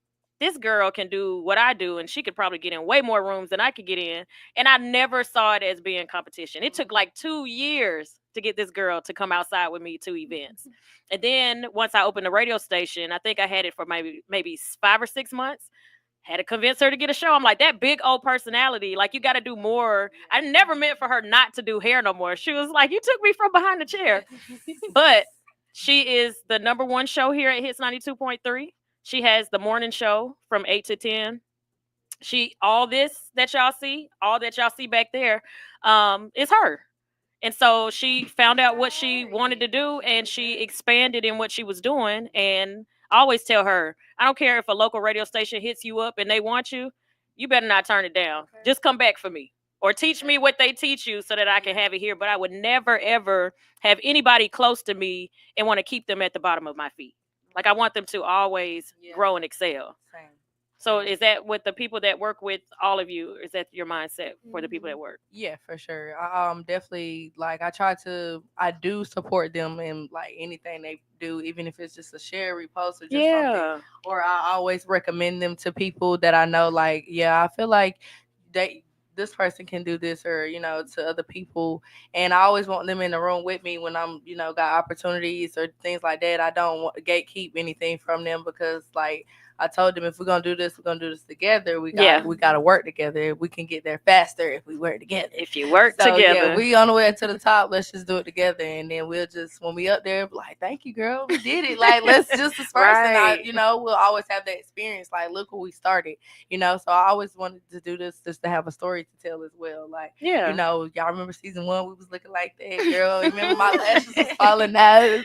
Speaker 1: this girl can do what I do, and she could probably get in way more rooms than I could get in. And I never saw it as being competition. It took like 2 years to get this girl to come outside with me to events. And then once I opened the radio station, I think I had it for maybe 5 or 6 months. Had to convince her to get a show. I'm like, that big old personality, like, you got to do more. I never meant for her not to do hair no more. She was like, you took me from behind the chair. But She is the number one show here at Hits 92.3. She has the morning show from 8 to 10. All this that y'all see, all that y'all see back there, is her. And so she found out what she wanted to do and she expanded in what she was doing. And I always tell her, I don't care if a local radio station hits you up and they want you, you better not turn it down. Just come back for me or teach me what they teach you so that I can have it here. But I would never, ever have anybody close to me and want to keep them at the bottom of my feet. Like I want them to always grow and excel.
Speaker 5: Same.
Speaker 1: So is that with the people that work with all of you? Is that your mindset for the people that work?
Speaker 5: Yeah, for sure. I definitely like I do support them in like anything they do, even if it's just a share, repost, or just something. Or I always recommend them to people that I know. Like, yeah, I feel like this person can do this, or to other people, and I always want them in the room with me when I'm got opportunities or things like that. I don't want to gatekeep anything from them because like I told them, if we're gonna do this, we're gonna do this together. We gotta work together. We can get there faster if we work together.
Speaker 1: If you work
Speaker 5: So,
Speaker 1: together,
Speaker 5: yeah, we on the way to the top. Let's just do it together, and then we'll just when we up there, be like, thank you, girl, we did it. Like, let's just disperse,
Speaker 1: Right.
Speaker 5: and we'll always have that experience. Like, look where we started. So I always wanted to do this just to have a story to tell as well. Like, y'all remember season 1? We was looking like that, girl. Remember my lashes was falling out.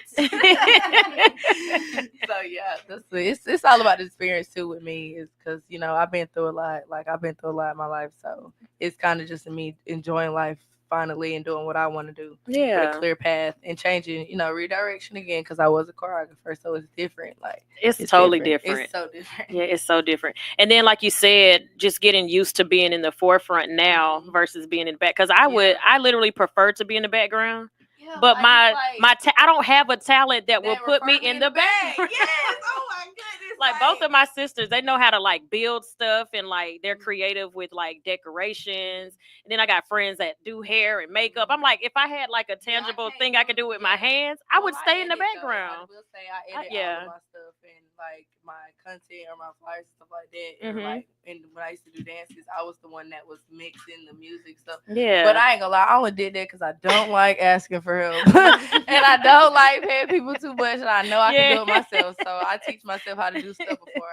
Speaker 5: So yeah, it's all about the experience too with me, is because I've been through a lot. Like I've been through a lot in my life, so it's kind of just me enjoying life finally and doing what I want to do. With a clear path and changing, redirection again, because I was a choreographer, so it's different. Like
Speaker 1: it's totally different.
Speaker 5: It's so different.
Speaker 1: Yeah, it's so different. And then, like you said, just getting used to being in the forefront now versus being in the back. Because I literally prefer to be in the background.
Speaker 5: Yeah,
Speaker 1: but I don't have a talent that will put me in the background.
Speaker 5: Yes. Oh my goodness.
Speaker 1: Like both of my sisters, they know how to like build stuff and like they're creative with like decorations. And then I got friends that do hair and makeup. I'm like, if I had like a tangible thing I could do with my hands, I would stay in the background.
Speaker 5: I will say I edit all of my stuff and like my content or my flyers and stuff like that. And like, and when I used to do dances, I was the one that was mixing the music stuff.
Speaker 1: Yeah.
Speaker 5: But I ain't gonna lie, I only did that because I don't like asking for help. And I don't like paying people too much, and I know I can do it myself. So I teach myself how to do stuff before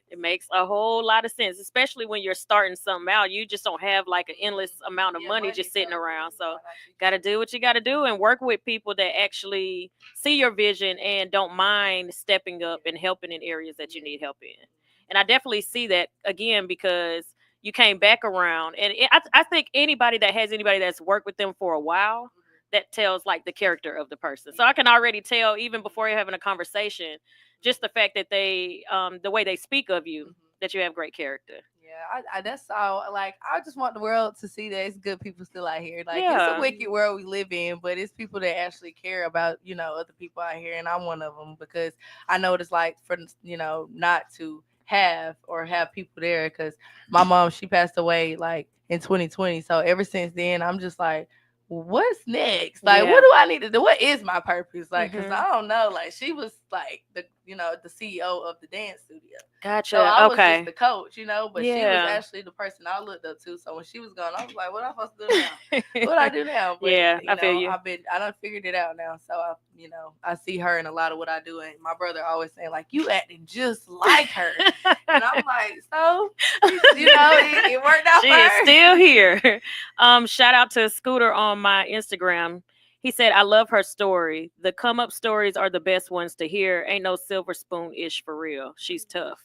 Speaker 1: it makes a whole lot of sense, especially when you're starting something out. You just don't have like an endless amount of money just sitting around. So got to do what you got to do and work with people that actually see your vision and don't mind stepping up and helping in areas that you need help in. And I definitely see that again because you came back around. And I think anybody that's worked with them for a while, that tells like the character of the person. So I can already tell even before you're having a conversation, just the fact that they, the way they speak of you, that you have great character.
Speaker 5: Yeah, I that's all. Like, I just want the world to see that it's good people still out here. Like, it's a wicked world we live in, but it's people that actually care about, other people out here. And I'm one of them because I know what it's like for, not to have people there. Because my mom, she passed away like in 2020. So ever since then, I'm just like, what's next? Like, what do I need to do? What is my purpose? Like, because I don't know. Like, she was like the CEO of the dance studio.
Speaker 1: Gotcha.
Speaker 5: So I was just the coach, but she was actually the person I looked up to. So when she was gone, I was like, what am I supposed to do now? What I do now? But,
Speaker 1: I feel you.
Speaker 5: I done figured it out now. So I see her in a lot of what I do. And my brother always saying like, you acting just like her. And I'm like, so, it worked out for her.
Speaker 1: She is still here. Shout out to Scooter on my Instagram. He said, I love her story. The come up stories are the best ones to hear. Ain't no silver spoon ish for real. She's tough.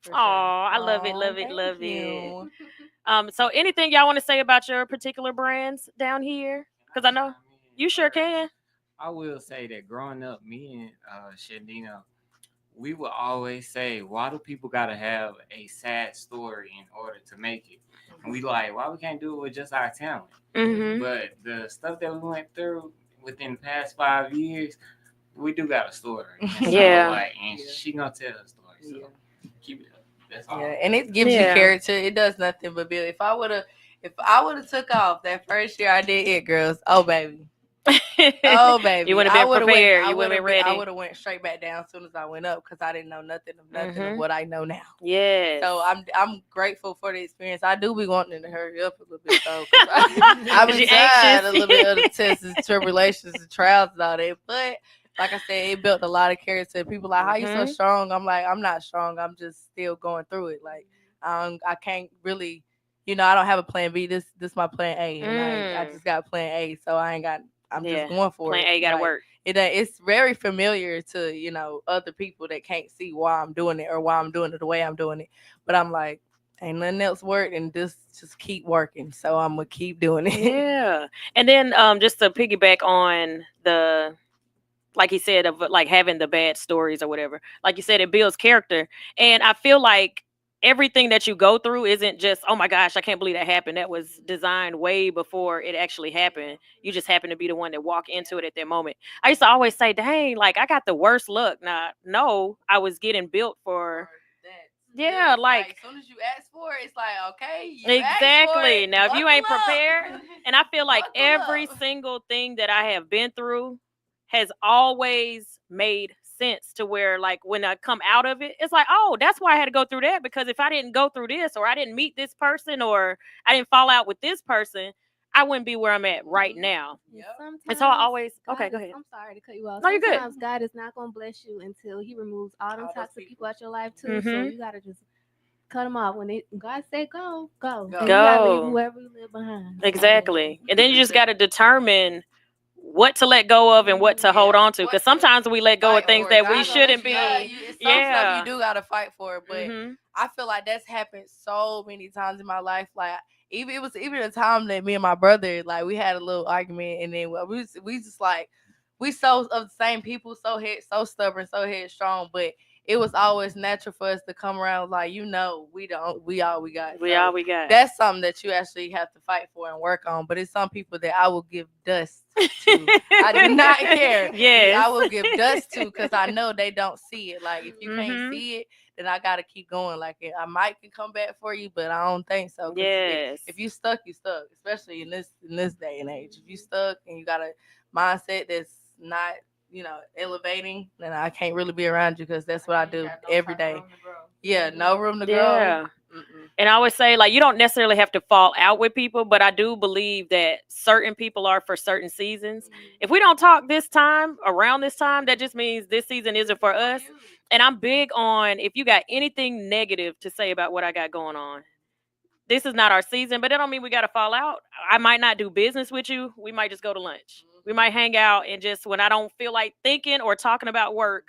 Speaker 1: Oh, I love it, love it, love it. So anything y'all want to say about your particular brands down here? Because I know you sure can.
Speaker 7: I will say that growing up, me and Shandina, we would always say, why do people got to have a sad story in order to make it? And we like, why we can't do it with just our talent? But the stuff that we went through within the past 5 years, we do got a story. And she gonna tell her story. So keep it up. That's all.
Speaker 5: Yeah, and it gives you character. It does nothing but build. If I would have took off that first year I did It Girls, oh baby. Oh baby,
Speaker 1: you would have been prepared. You would have been ready.
Speaker 5: I would have went straight back down as soon as I went up because I didn't know nothing of what I know now.
Speaker 1: Yes.
Speaker 5: So I'm grateful for the experience. I do be wanting to hurry up a little bit though. I've been tired a little bit of the tests and tribulations and trials and all that. But like I said, it built a lot of character. People like, how you so strong? I'm like, I'm not strong. I'm just still going through it. Like, I can't really, I don't have a plan B. This my plan A, and I just got plan A. So I ain't got. I'm just going for
Speaker 1: plan
Speaker 5: it.
Speaker 1: A gotta
Speaker 5: like,
Speaker 1: work.
Speaker 5: It's very familiar to other people that can't see why I'm doing it or why I'm doing it the way I'm doing it. But I'm like, ain't nothing else work, and just keep working. So I'm gonna keep doing it.
Speaker 1: Yeah, and then just to piggyback on the, like he said, of like having the bad stories or whatever. Like you said, it builds character, and I feel like everything that you go through isn't just, oh my gosh, I can't believe that happened. That was designed way before it actually happened. You just happen to be the one that walk into it at that moment. I used to always say, dang, like I got the worst luck. Now, no, I was getting built for that. Yeah, like
Speaker 5: as soon as you ask for it, it's like, okay, you
Speaker 1: exactly.
Speaker 5: asked for it,
Speaker 1: Now, if you ain't prepared, and I feel like
Speaker 5: Buckle
Speaker 1: every
Speaker 5: up.
Speaker 1: single thing that I have been through has always made sense to where, like, when I come out of it, it's like, oh, that's why I had to go through that, because if I didn't go through this, or I didn't meet this person, or I didn't fall out with this person, I wouldn't be where I'm at right now. And so I always, okay, go ahead.
Speaker 10: I'm sorry to cut you off.
Speaker 1: No, you're good.
Speaker 10: Sometimes God is not going to bless you until he removes all them toxic people out your life too.
Speaker 1: Mm-hmm.
Speaker 10: So you got to just cut them off. When God say go. And
Speaker 1: Go.
Speaker 10: you got to leave whoever you live behind.
Speaker 1: Exactly. And then you just got to determine what to let go of and what to hold on to, because sometimes we let go of things that we shouldn't be.
Speaker 5: Some stuff you do gotta fight for, but I feel like that's happened so many times in my life. Like it was even a time that me and my brother, like, we had a little argument, and then we just like, we so of the same people, so stubborn, so headstrong, but it was always natural for us to come around like, we all we got.
Speaker 1: We all we got.
Speaker 5: That's something that you actually have to fight for and work on. But it's some people that I will give dust to. I do not care.
Speaker 1: Yes.
Speaker 5: I will give dust to, because I know they don't see it. Like, if you can't see it, then I gotta keep going. Like, I might can come back for you, but I don't think so.
Speaker 1: Yes.
Speaker 5: If you stuck, you stuck. Especially in this day and age. If you stuck and you got a mindset that's not, elevating, then I can't really be around you, because that's what I do every day. Yeah, no room to grow.
Speaker 1: Yeah. And I always say, like, you don't necessarily have to fall out with people, but I do believe that certain people are for certain seasons. If we don't talk around this time, that just means this season isn't for us. And I'm big on, if you got anything negative to say about what I got going on, this is not our season, but that don't mean we got to fall out. I might not do business with you. We might just go to lunch. We might hang out, and just when I don't feel like thinking or talking about work,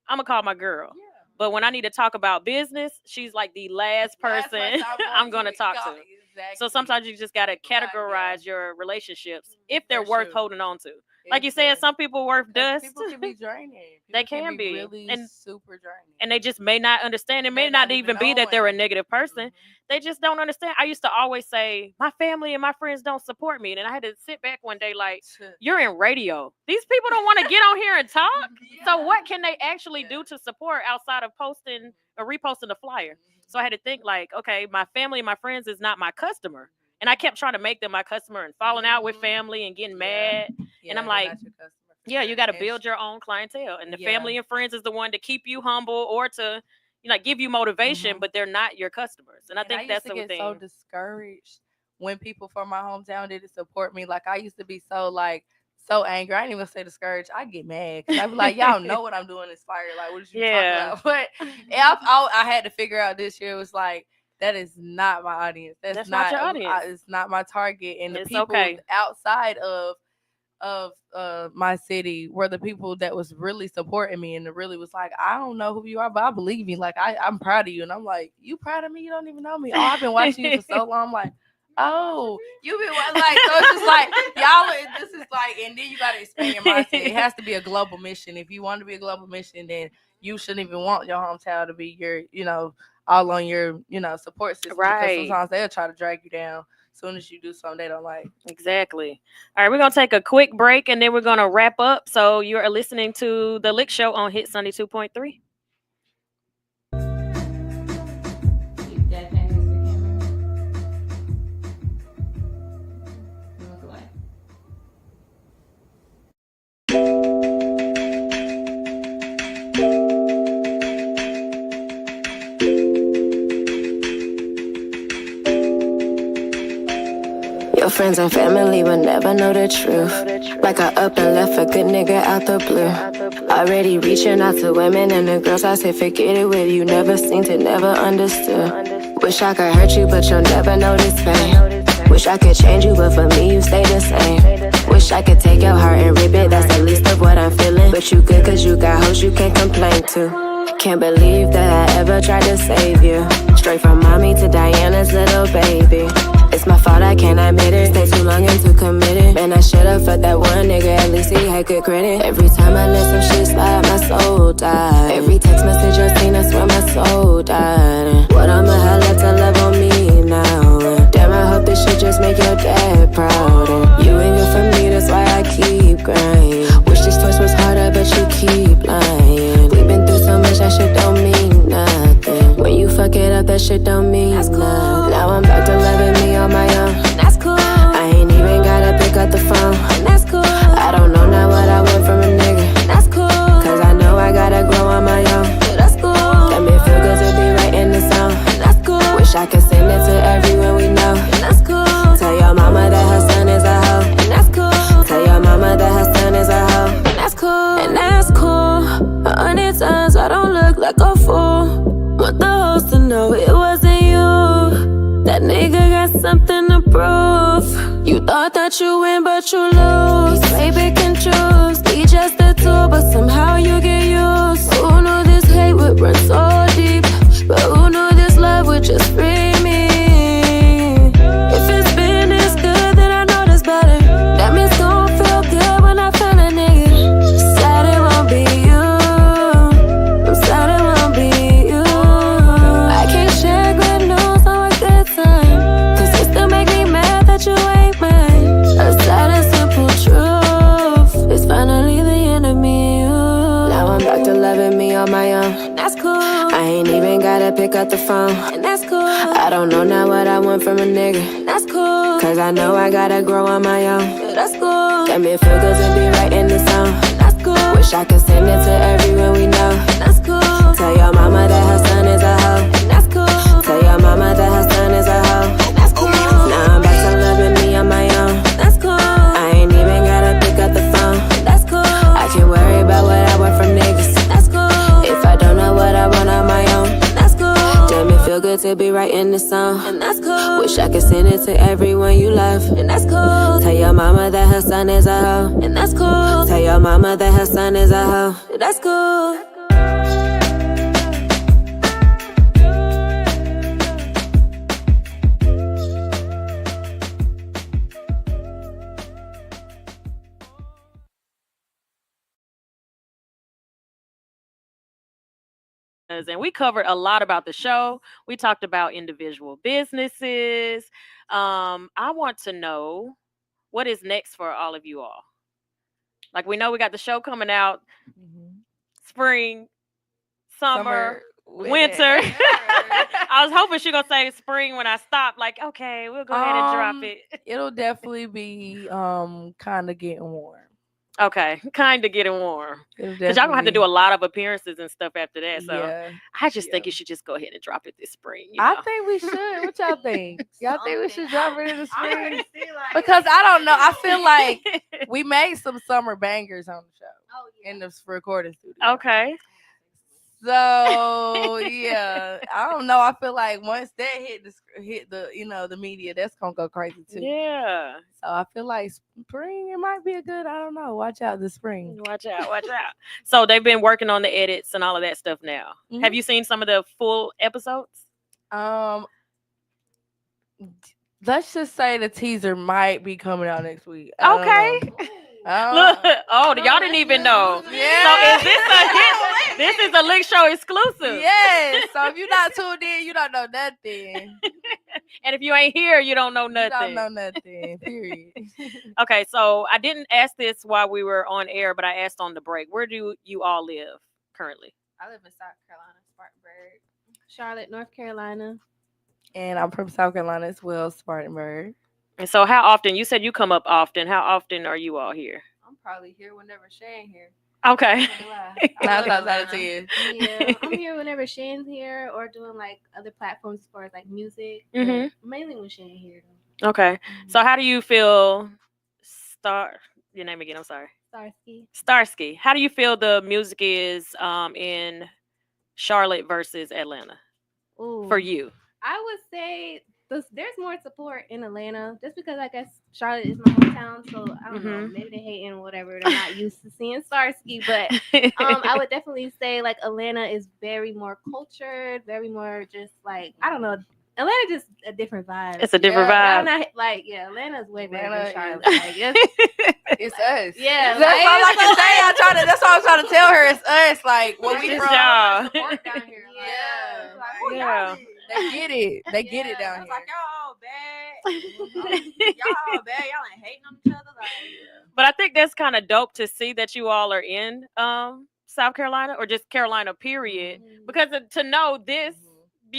Speaker 1: I'm going to call my girl. Yeah. But when I need to talk about business, she's like the last person I'm going to talk to. Exactly. So sometimes you just got to categorize your relationships if they're worth holding on to. Like you said, some people worth dust.
Speaker 5: People can be draining.
Speaker 1: They can be
Speaker 5: really and super draining.
Speaker 1: And they just may not understand. It may not even be that they're a negative person. They just don't understand. I used to always say, my family and my friends don't support me. And I had to sit back one day like, you're in radio. These people don't want to get on here and talk. So what can they actually do to support outside of posting or reposting the flyer? So I had to think like, okay, my family and my friends is not my customer. And I kept trying to make them my customer and falling out with family and getting mad. And I'm like, yeah, you got to build your own clientele. And the family and friends is the one to keep you humble or to, give you motivation, but they're not your customers. And I think that's the thing. I
Speaker 5: so discouraged when people from my hometown didn't support me. Like, I used to be so angry. I ain't even say discouraged. I get mad because I be like, y'all know what I'm doing is fire. Like, what is you talking about? But I had to figure out this year, it was like, that is not my audience. That's not your audience. It's not my target. And the people outside of my city were the people that was really supporting me, and it really was like, I don't know who you are, but I believe you. Like, I'm proud of you. And I'm like, you proud of me? You don't even know me. Oh, I've been watching you for so long. I'm like, oh, you've been like, so it's just like, y'all, this is like, and then you got to expand your mindset. It has to be a global mission. If you want to be a global mission, then you shouldn't even want your hometown to be your, all on your, support system.
Speaker 1: Right.
Speaker 5: Because sometimes they'll try to drag you down as soon as you do something they don't like.
Speaker 1: Exactly. All right, we're going to take a quick break, and then we're going to wrap up. So you're listening to The L.I.C.K Show on Hit Sunday 2.3.
Speaker 11: Your friends and family will never know the truth. Like I up and left a good nigga out the blue. Already reaching out to women and the girls, I say forget it with you. Never seen it, never understood. Wish I could hurt you, but you'll never notice pain. Wish I could change you, but for me you stay the same. Wish I could take your heart and rip it, that's the least of what I'm feeling. But you good cause you got hoes you can't complain to. Can't believe that I ever tried to save you. Straight from mommy to Diana's little baby. It's my fault, I can't admit it. Stay too long and too committed. Man, I should've fucked that one nigga, at least he had good credit. Every time I let some shit slide, my soul died. Every text message I seen, I swear my soul died. What I'ma have left to love on me now? Damn, I hope this shit just make your dad proud. And you ain't good for me, that's why I keep grinding. Wish this choice was harder, but you keep lying. We've been through so much, that shit don't mean nothing. When you fuck it up, that shit don't mean nothing. Now I'm back to loving me on my own. That's cool. I ain't even gotta pick up the phone. That's cool. I don't know now what I want from a nigga. That's cool. Cause I know I gotta grow on my own. That's cool. Let me feel good to be right in the zone. That's cool. Wish I could send it to everyone we know. That's cool. Tell your mama that her son is a hoe. And that's cool. Tell your mama that her son is a hoe. And that's cool. And that's cool. 100 times I don't look like a fool. Want the hoes to know it wasn't you. That nigga got something to prove. You thought that you win, but you lose. Play pick and choose. We just the two, but somehow you get used. Who knew this hate would run so deep? But who knew this love would just free me? If it's been this good, then I know this better. That means gon' feel good when I find a nigga. Sad it won't be you. I'm sad it won't be you. I can't share good news on a good time. Cause it still make me mad that you ain't mine. A sad and simple truth. It's finally the end of me and you. Now I'm back to loving me on my own. That's cool. I ain't even gotta pick up the phone. And that's cool. I don't know now what I want from a nigga. That's cool. Cause I know I gotta grow on my own. Yeah, that's cool. Let me feel good to be right in the zone. That's cool. Wish I could send it to everyone we know. That's cool. Tell your mama that her son is a hoe. And that's cool. Tell your mama that her son is a hoe. And that's cool. Now I'm back to loving me on my own. That's cool. I ain't even gotta pick up the phone. That's cool. I can worry about what I want from niggas. That's cool. If I don't know what I want on my own. That's cool. Damn, it feel good to be right in the zone. And that's cool. Wish I could send it to everyone you love. And that's cool. Tell your mama that her son is a hoe. And that's cool. Tell your mama that her son is a hoe. That's cool.
Speaker 1: And we covered a lot about the show. We talked about individual businesses. I want to know what is next for all of you all. Like we know we got the show coming out, spring, summer, winter. I was hoping she gonna say spring when I stopped. Like, okay, we'll go ahead and drop it.
Speaker 5: It'll definitely be kind of getting warm.
Speaker 1: Okay, kind of getting warm. Because y'all gonna have to do a lot of appearances and stuff after that. So yeah. I just think you should just go ahead and drop it this spring. You know?
Speaker 5: I think we should. What y'all think? Y'all think we should drop it in the spring? Because I don't know. I feel like we made some summer bangers on the show in the recording studio.
Speaker 1: Okay.
Speaker 5: So yeah, I don't know. I feel like once that hit the the media, that's gonna go crazy too.
Speaker 1: Yeah.
Speaker 5: So I feel like spring it might be a good. I don't know. Watch out this spring.
Speaker 1: Watch out. Watch out. So they've been working on the edits and all of that stuff now. Mm-hmm. Have you seen some of the full episodes?
Speaker 5: Let's just say the teaser might be coming out next week.
Speaker 1: Okay. Look, y'all didn't even know.
Speaker 5: Yeah.
Speaker 1: So is this a hit? This is a L.I.C.K show exclusive.
Speaker 5: Yes. So if you're not tuned in, you don't know nothing.
Speaker 1: And if you ain't here, you don't know nothing.
Speaker 5: You don't know nothing. Period.
Speaker 1: Okay, so I didn't ask this while we were on air, but I asked on the break. Where do you all live currently?
Speaker 6: I live in South Carolina, Spartanburg. Charlotte, North Carolina.
Speaker 5: And I'm from South Carolina as well, Spartanburg.
Speaker 1: And so how often, you said you come up often. How often are you all here?
Speaker 6: I'm probably here whenever Shane here.
Speaker 1: Okay.
Speaker 5: Not outside of 10.
Speaker 10: Yeah, I'm here whenever Shane's here or doing like other platforms as far as like music.
Speaker 1: Mm-hmm.
Speaker 10: Mainly when Shane here.
Speaker 1: Okay. Mm-hmm. So how do you feel, your name again, I'm sorry.
Speaker 10: Starsky.
Speaker 1: Starsky. How do you feel the music is in Charlotte versus Atlanta for
Speaker 10: Ooh,
Speaker 1: you?
Speaker 10: I would say there's more support in Atlanta just because I guess Charlotte is my hometown, so I don't know.
Speaker 1: Mhm.
Speaker 10: Maybe they hating or whatever. They're not used to seeing Starsky, but I would definitely say like Atlanta is very more cultured, very more just like I don't know. Atlanta just a different vibe.
Speaker 1: It's a different
Speaker 10: Y'all
Speaker 1: vibe.
Speaker 10: not like Atlanta's way better than
Speaker 5: Atlanta
Speaker 10: Charlotte.
Speaker 5: is-
Speaker 10: Like
Speaker 5: It's us.
Speaker 10: yeah,
Speaker 5: That's
Speaker 10: like,
Speaker 5: all I can
Speaker 10: it's
Speaker 5: say. That's what I'm trying to tell her. It's us. Like where we
Speaker 1: It's
Speaker 5: from.
Speaker 1: y'all.
Speaker 6: Support down here. Like,
Speaker 5: Yeah.
Speaker 6: it's like, who
Speaker 1: Yeah.
Speaker 6: y'all is?
Speaker 5: They get it. They get it down
Speaker 6: It's
Speaker 5: here.
Speaker 6: like y'all bad. Y'all all bad. Y'all ain't hating on each other. Like,
Speaker 1: But I think that's kind of dope to see that you all are in South Carolina or just Carolina period because to know this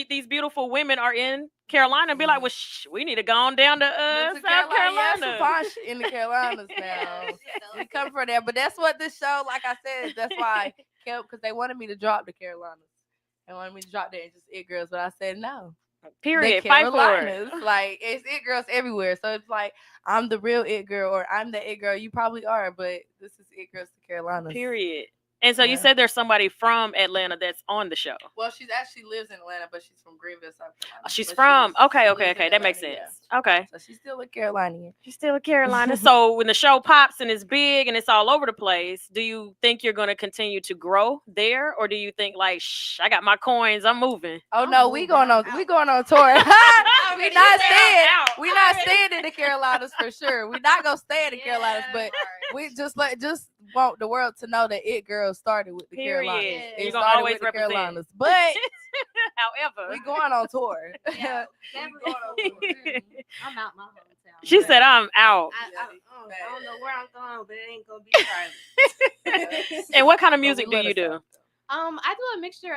Speaker 1: these beautiful women are in Carolina and be like, well, we need to go on down to
Speaker 5: Move to
Speaker 1: South
Speaker 5: Carolina.
Speaker 1: Carolina.
Speaker 5: Yeah, posh in the Carolinas now. We come from there, but that's what this show, like I said, that's why I kept because they wanted me to drop the Carolinas. They wanted me to drop that and just it girls, but I said no.
Speaker 1: Period.
Speaker 5: The
Speaker 1: Fight for
Speaker 5: Carolinas,
Speaker 1: it.
Speaker 5: like it's it girls everywhere. So it's like I'm the real it girl or I'm the it girl. You probably are, but this is it girls to Carolinas.
Speaker 1: Period. And so you
Speaker 5: Yeah.
Speaker 1: said there's somebody from Atlanta that's on the show.
Speaker 5: Well, she's actually lives in Atlanta, but she's from Greenville, South Carolina.
Speaker 1: Oh, she's
Speaker 5: But
Speaker 1: from.
Speaker 5: she
Speaker 1: Okay.
Speaker 5: lives in
Speaker 1: That makes
Speaker 5: Atlanta,
Speaker 1: sense.
Speaker 5: yeah.
Speaker 1: Okay.
Speaker 5: So she's still a Carolinian.
Speaker 1: She's still in Carolina. So when the show pops and it's big and it's all over the place, do you think you're going to continue to grow there, or do you think like, I got my coins, I'm moving?
Speaker 5: Oh no, we going on tour. we not staying in the Carolinas for sure. We not gonna stay in the Carolinas, but we just want the world to know that it girl started with the
Speaker 1: Period.
Speaker 5: Carolinas.
Speaker 1: You're
Speaker 5: It
Speaker 1: gonna
Speaker 5: started
Speaker 1: always
Speaker 5: with the
Speaker 1: represent.
Speaker 5: Carolinas, but
Speaker 1: However,
Speaker 5: we going on tour.
Speaker 10: yeah, definitely. I'm out my hometown.
Speaker 1: She said, I'm out.
Speaker 10: I don't know where I'm going, but it ain't gonna be Charlotte.
Speaker 1: And what kind of music do you do?
Speaker 10: I do a mixture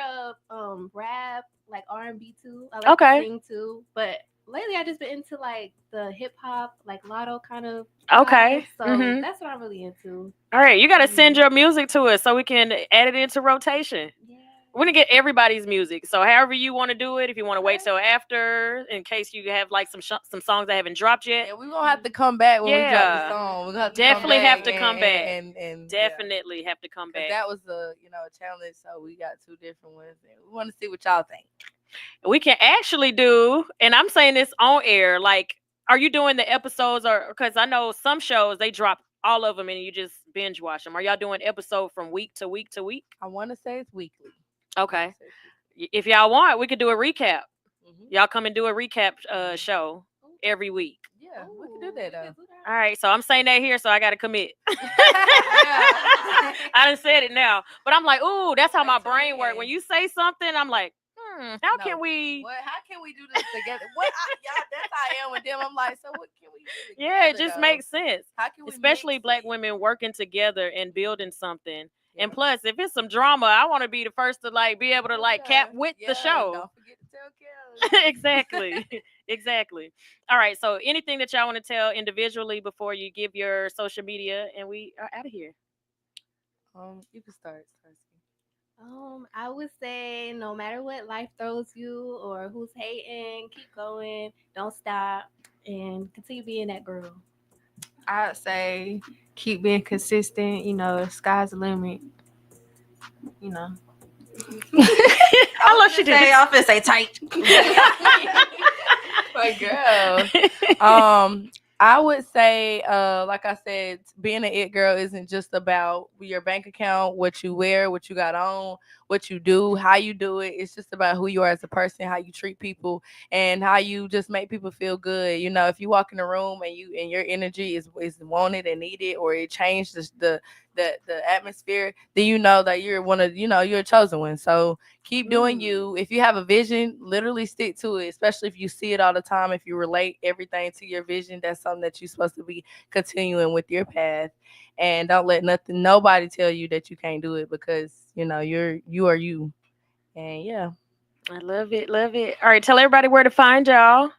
Speaker 10: of rap, like R&B too. I like
Speaker 1: Okay.
Speaker 10: to sing too, but lately I just been into like the hip hop, like Lotto kind of.
Speaker 1: Okay.
Speaker 10: vibe, so
Speaker 1: Mhm.
Speaker 10: that's what I'm really into.
Speaker 1: All right, you got to send your music to us so we can add it into rotation.
Speaker 10: Yeah.
Speaker 1: We're gonna get everybody's music. So however you want to do it, if you want to wait till after, in case you have like some songs that haven't dropped yet.
Speaker 5: Yeah, we gonna have to come back when we drop
Speaker 1: Yeah.
Speaker 5: the song. We're gonna
Speaker 1: Definitely have to
Speaker 5: and-
Speaker 1: come back.
Speaker 5: and
Speaker 1: Definitely have to come
Speaker 5: 'cause
Speaker 1: back.
Speaker 5: that was a challenge. So we got two different ones. And we want to see what y'all think.
Speaker 1: We can actually do, and I'm saying this on air, like, are you doing the episodes or because I know some shows they drop all of them and you just binge watch them. Are y'all doing episode from week to week to week?
Speaker 5: I want to say it's weekly.
Speaker 1: Okay. If y'all want, we could do a recap.
Speaker 5: Mhm.
Speaker 1: Y'all come and do a recap show every week.
Speaker 5: Yeah, we can do that though.
Speaker 1: All right, so I'm saying that here, so I got to commit. I done said it now, but I'm like, ooh, that's how my brain works. When you say something, I'm like, how can we?
Speaker 5: What? How can we do this together? Y'all? That's how I am with them. I'm like, so what can we do together?
Speaker 1: Yeah, it just
Speaker 5: though?
Speaker 1: makes sense.
Speaker 5: How can we
Speaker 1: Especially
Speaker 5: mix
Speaker 1: black
Speaker 5: it?
Speaker 1: women working together and building something.
Speaker 5: Yeah.
Speaker 1: And plus, if it's some drama, I want to be the first to like be able to like cap with the show.
Speaker 5: Don't forget to tell Kelly.
Speaker 1: Exactly. Exactly. All right. So anything that y'all want to tell individually before you give your social media and we are out of here.
Speaker 5: You can start.
Speaker 10: I would say no matter what life throws you or who's hating, keep going, don't stop, and continue being that girl.
Speaker 6: I'd say keep being consistent. You know, sky's the limit. You know.
Speaker 1: I love she did.
Speaker 6: Y'all finna say tight.
Speaker 5: My girl. I would say, like I said, being an it girl isn't just about your bank account, what you wear, what you got on, what you do, how you do it. It's just about who you are as a person, how you treat people, and how you just make people feel good. You know, if you walk in a room and your energy is wanted and needed, or it changed the atmosphere, then you know that you're you're a chosen one. So keep doing you. If you have a vision, literally stick to it, especially if you see it all the time. If you relate everything to your vision, that's something that you're supposed to be continuing with your path. And don't let nobody tell you that you can't do it, because you are you. And yeah.
Speaker 1: I love it. Love it. All right. Tell everybody where to find y'all.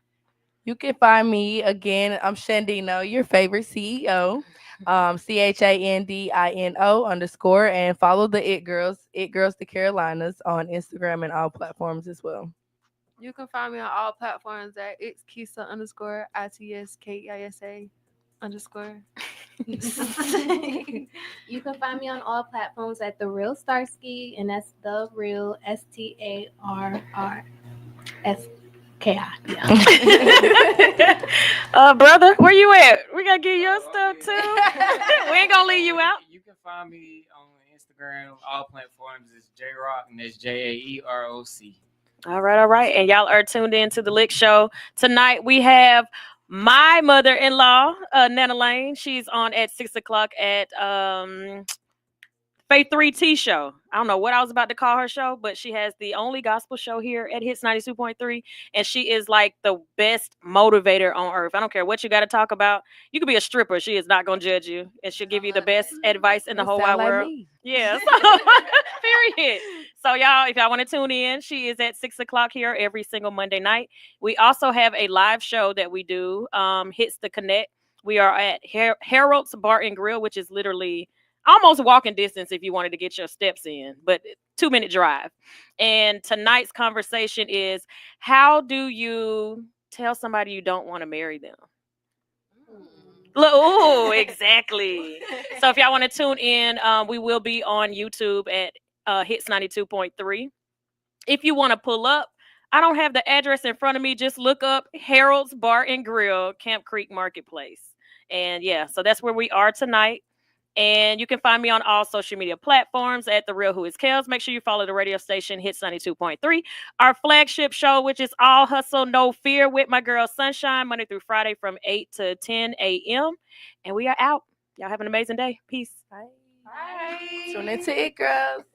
Speaker 5: You can find me again. I'm Shandino, your favorite CEO. CHANDINO _ and follow the It Girls the Carolinas on Instagram and all platforms as well.
Speaker 6: You can find me on all platforms at it's Kisa _ ITSKISA _.
Speaker 10: You can find me on all platforms at The Real Starsky, and that's The Real STARRSKI.
Speaker 1: Brother, where you at? We gotta get your stuff too. We ain't gonna leave you out.
Speaker 7: You can find me on Instagram, all platforms. It's JRock, and that's JAEROC.
Speaker 1: All right. And y'all are tuned in to the Lick Show. Tonight we have my mother-in-law, Nana Lane. She's on at 6:00 at Faith 3T show. I don't know what I was about to call her show, but she has the only gospel show here at Hits 92.3. And she is like the best motivator on earth. I don't care what you got to talk about. You could be a stripper. She is not going to judge you. And she'll give you the best advice in the whole wide world. Yeah. So, period. So y'all, if y'all want to tune in, she is at 6:00 here every single Monday night. We also have a live show that we do, Hits the Connect. We are at Harold's Bar and Grill, which is literally almost walking distance if you wanted to get your steps in, but 2-minute drive. And tonight's conversation is, how do you tell somebody you don't want to marry them? Oh, exactly. So if y'all want to tune in, we will be on YouTube at Hits 92.3. If you want to pull up, I don't have the address in front of me. Just look up Harold's Bar and Grill, Camp Creek Marketplace. And yeah, so that's where we are tonight. And you can find me on all social media platforms at The Real Who Is KELZ. Make sure you follow the radio station, Hits 92.3. Our flagship show, which is All Hustle, No Fear, with my girl Sunshine, Monday through Friday from 8 to 10 a.m. And we are out. Y'all have an amazing day. Peace.
Speaker 5: Bye. Tune into it, girls.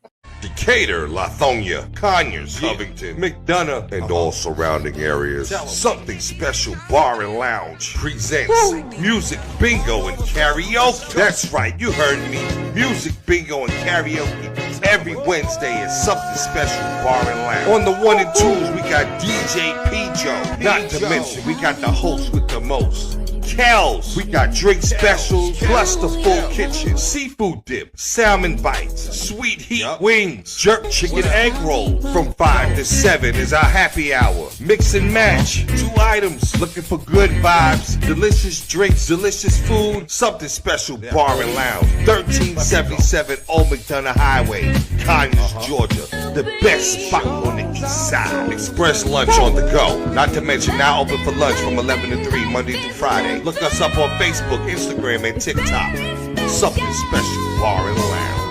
Speaker 8: Decatur, Lithonia, Conyers, Covington, McDonough, and all surrounding areas. Something Special Bar and Lounge presents Music Bingo and Karaoke. That's right, you heard me. Music Bingo and Karaoke every Wednesday at Something Special Bar and Lounge. On the 1 and 2s, we got DJ P. Joe. Not to mention, we got the host with the most, KELZ. We got drink specials, plus the full kitchen, seafood dip, salmon bites, sweet heat wings, jerk chicken egg roll. From 5 to 7 is our happy hour. Mix and match, 2 items, looking for good vibes, delicious drinks, delicious food. Something Special Bar and Lounge, 1377 Old McDonough Highway, Conyers, Georgia. The best spot on the east side. Express lunch on the go. Not to mention now open for lunch from 11 to 3 Monday through Friday. Look us up on Facebook, Instagram, and TikTok. Something Special Bar and Lounge.